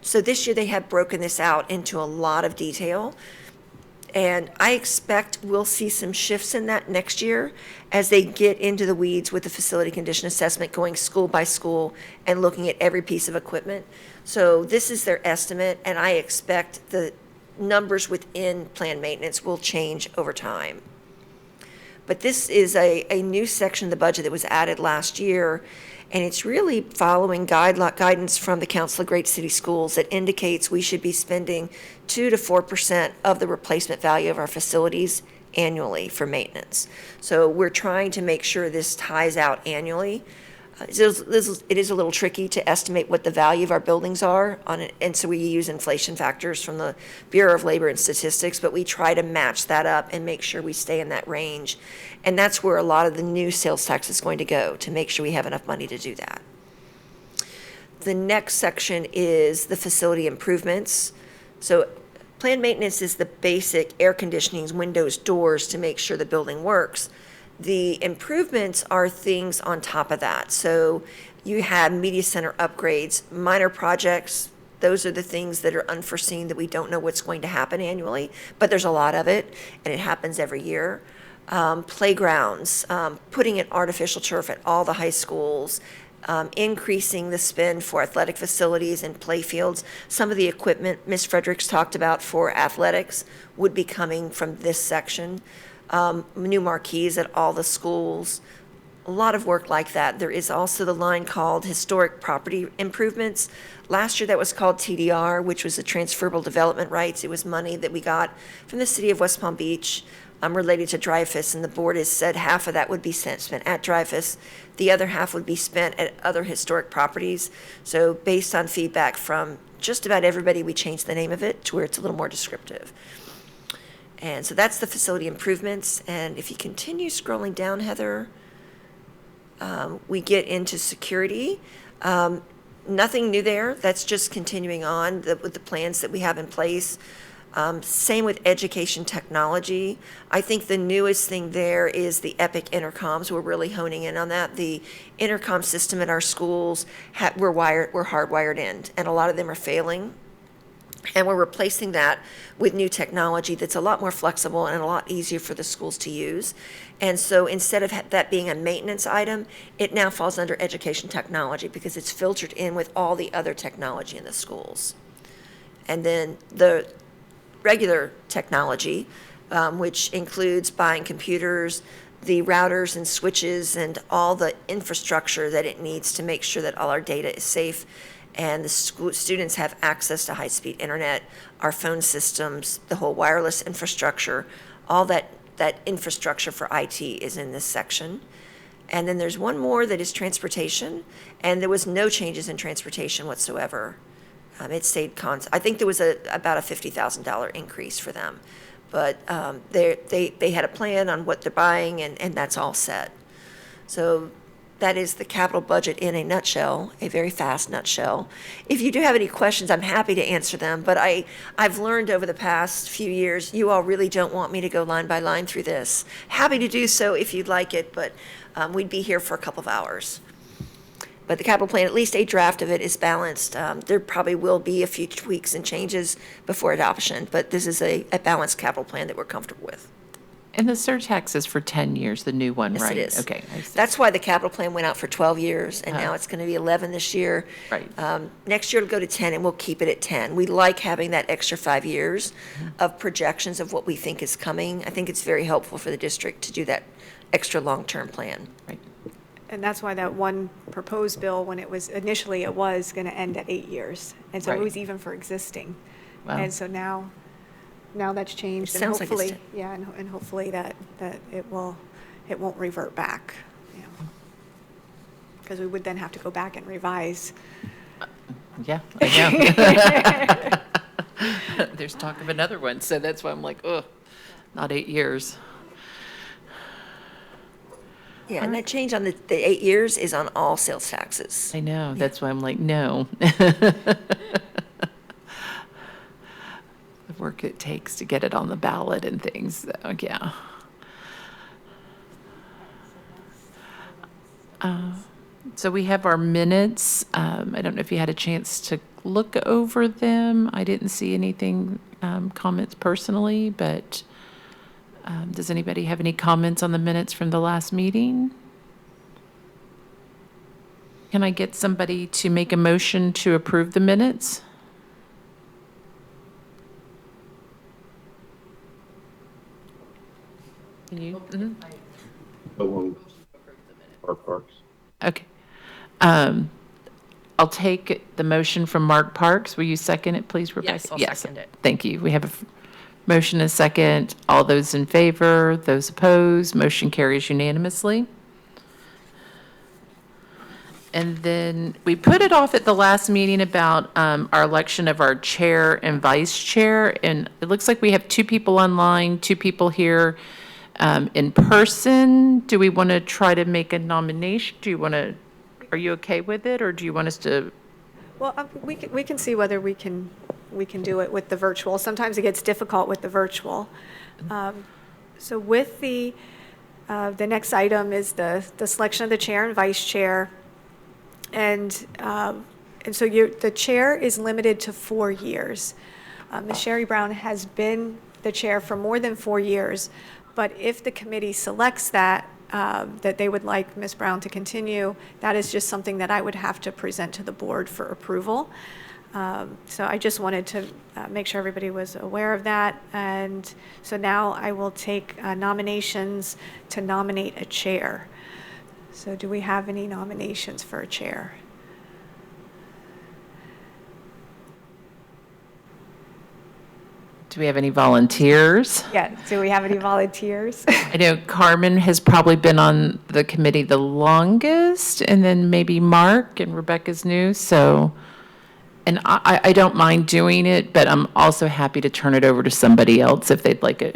So this year they have broken this out into a lot of detail. And I expect we'll see some shifts in that next year as they get into the weeds with the facility condition assessment, going school by school and looking at every piece of equipment. So this is their estimate, and I expect the numbers within planned maintenance will change over time. But this is a new section of the budget that was added last year, and it's really following guidance from the Council of Great City Schools that indicates we should be spending 2 to 4% of the replacement value of our facilities annually for maintenance. So we're trying to make sure this ties out annually. It is a little tricky to estimate what the value of our buildings are on it, and so we use inflation factors from the Bureau of Labor and Statistics, but we try to match that up and make sure we stay in that range. And that's where a lot of the new sales tax is going to go, to make sure we have enough money to do that. The next section is the facility improvements. So planned maintenance is the basic air conditionings, windows, doors to make sure the building works. The improvements are things on top of that. So you have media center upgrades, minor projects. Those are the things that are unforeseen that we don't know what's going to happen annually, but there's a lot of it, and it happens every year. Playgrounds, putting in artificial turf at all the high schools, increasing the spend for athletic facilities and play fields. Some of the equipment Ms. Fredericks talked about for athletics would be coming from this section. New marquees at all the schools, a lot of work like that. There is also the line called historic property improvements. Last year that was called TDR, which was the transferable development rights. It was money that we got from the city of West Palm Beach related to Dreyfus, and the board has said half of that would be spent at Dreyfus. The other half would be spent at other historic properties. So based on feedback from just about everybody, we changed the name of it to where it's a little more descriptive. And so that's the facility improvements. And if you continue scrolling down, Heather, we get into security. Nothing new there. That's just continuing on with the plans that we have in place. Same with education technology. I think the newest thing there is the Epic intercoms. We're really honing in on that. The intercom system at our schools, we're hardwired in, and a lot of them are failing. And we're replacing that with new technology that's a lot more flexible and a lot easier for the schools to use. And so instead of that being a maintenance item, it now falls under education technology because it's filtered in with all the other technology in the schools. And then the regular technology, which includes buying computers, the routers and switches, and all the infrastructure that it needs to make sure that all our data is safe and the students have access to high-speed internet, our phone systems, the whole wireless infrastructure, all that infrastructure for IT is in this section. And then there's one more that is transportation, and there was no changes in transportation whatsoever. It stayed constant. I think there was about a $50,000 increase for them. But they had a plan on what they're buying, and that's all set. So that is the capital budget in a nutshell, a very fast nutshell. If you do have any questions, I'm happy to answer them. But I've learned over the past few years, you all really don't want me to go line by line through this. Happy to do so if you'd like it, but we'd be here for a couple of hours. But the capital plan, at least a draft of it, is balanced. There probably will be a few tweaks and changes before adoption, but this is a balanced capital plan that we're comfortable with. And the surtax is for 10 years, the new one, Yes, right? it is. Okay. I see. That's why the capital plan went out for 12 years, and now it's going to be 11 this year. Right. Next year it'll go to 10, and we'll keep it at 10. We like having that extra 5 years of projections of what we think is coming. I think it's very helpful for the district to do that extra long-term plan. Right. And that's why that one proposed bill, when it was, initially it was going to end at 8 years. And so it Right. was even for existing. Wow. And so now that's changed. It sounds like it's hopefully, yeah, and hopefully that it won't revert back. Because we would then have to go back and revise. Yeah, I know. There's talk of another one, so that's why I'm like, ugh, not 8 years. Yeah, and that change on the 8 years is on all sales taxes. I know, that's why I'm like, no. The work it takes to get it on the ballot and things, so, yeah. So we have our minutes. I don't know if you had a chance to look over them. I didn't see anything, comments personally, but does anybody have any comments on the minutes from the last meeting? Can I get somebody to make a motion to approve the minutes? Can you? Mhm. Parks. Okay. I'll take the motion from Mark Parks. Will you second it, please, Rebecca? Yes, I'll second it. Thank you. We have a motion and a second. All those in favor, those opposed, motion carries unanimously. And then we put it off at the last meeting about our election of our chair and vice chair. And it looks like we have 2 people online, 2 people here in person. Do we want to try to make a nomination? Are you okay with it, or do you want us to Well, we can see whether we can do it with the virtual. Sometimes it gets difficult with the virtual. So with the next item is the selection of the chair and vice chair. And so the chair is limited to 4 years. Ms. Sherry Brown has been the chair for more than 4 years, but if the committee selects that they would like Ms. Brown to continue, that is just something that I would have to present to the board for approval. So I just wanted to make sure everybody was aware of that. And so now I will take nominations to nominate a chair. So do we have any nominations for a chair? Do we have any volunteers? Yeah, do we have any volunteers? I know Carmen has probably been on the committee the longest, and then maybe Mark, and Rebecca's new, so, and I don't mind doing it, but I'm also happy to turn it over to somebody else if they'd like a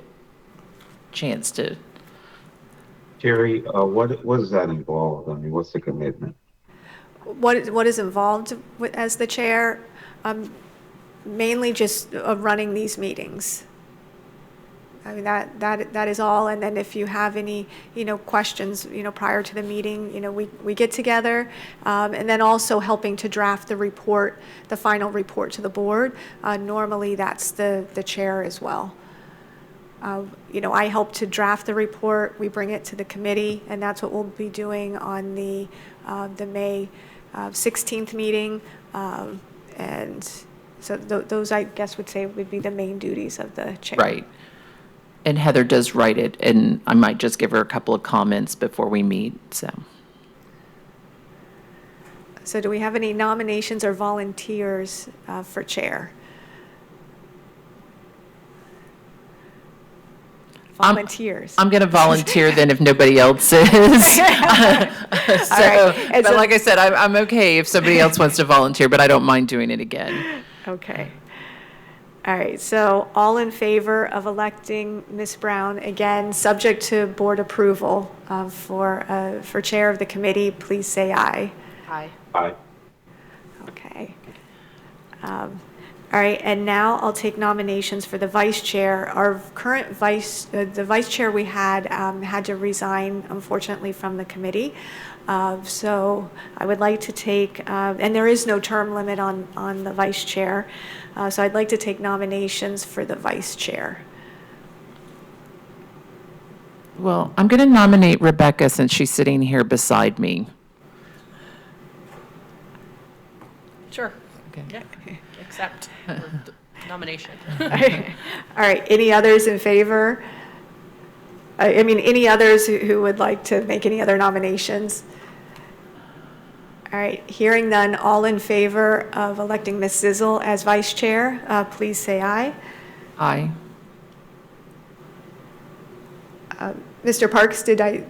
chance to. Jerry, what does that involve? I mean, what's the commitment? What is involved as the chair? Mainly just running these meetings. I mean, that is all. And then if you have any, questions, prior to the meeting, we get together. And then also helping to draft the report, the final report to the board. Normally, that's the chair as well. I help to draft the report. We bring it to the committee, and that's what we'll be doing on the May 16th meeting. And so those, I guess, would say would be the main duties of the chair. Right. And Heather does write it, and I might just give her a couple of comments before we meet, so. So do we have any nominations or volunteers for chair? Volunteers. I'm going to volunteer then if nobody else is. So, right. And but so- like I said, I'm okay if somebody else wants to volunteer, but I don't mind doing it again. Okay. All right, so all in favor of electing Ms. Brown, again, subject to board approval for chair of the committee, please say aye. Aye. Aye. Okay. All right, and now I'll take nominations for the vice chair. Our current the vice chair we had to resign, unfortunately, from the committee. So I would like to take, and there is no term limit on the vice chair, so I'd like to take nominations for the vice chair. Well, I'm going to nominate Rebecca since she's sitting here beside me. Sure. Okay. Yeah. Accept nomination. All right, any others in favor? Any others who would like to make any other nominations? All right, hearing none, all in favor of electing Ms. Zizzle as vice chair, please say aye. Aye. Mr. Parks, did I?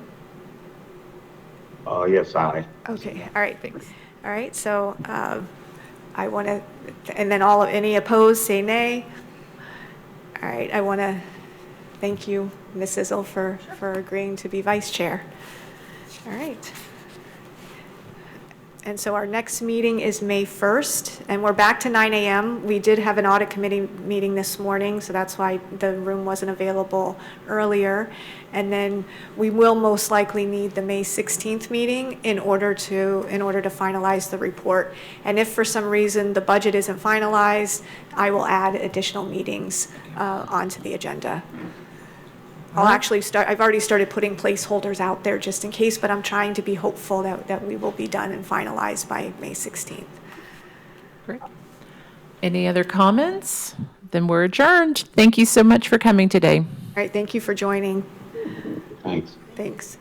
Yes, aye. Okay, all right. Thanks. All right, so I want to, and then any opposed, say nay. All right, I want to thank you, Ms. Zizzle, for agreeing to be vice chair. All right. And so our next meeting is May 1st, and we're back to 9 a.m. We did have an audit committee meeting this morning, so that's why the room wasn't available earlier. And then we will most likely need the May 16th meeting in order to finalize the report. And if for some reason the budget isn't finalized, I will add additional meetings onto the agenda. I'll actually I've already started putting placeholders out there just in case, but I'm trying to be hopeful that we will be done and finalized by May 16th. Great. Any other comments? Then we're adjourned. Thank you so much for coming today. All right, thank you for joining. Thanks. Thanks.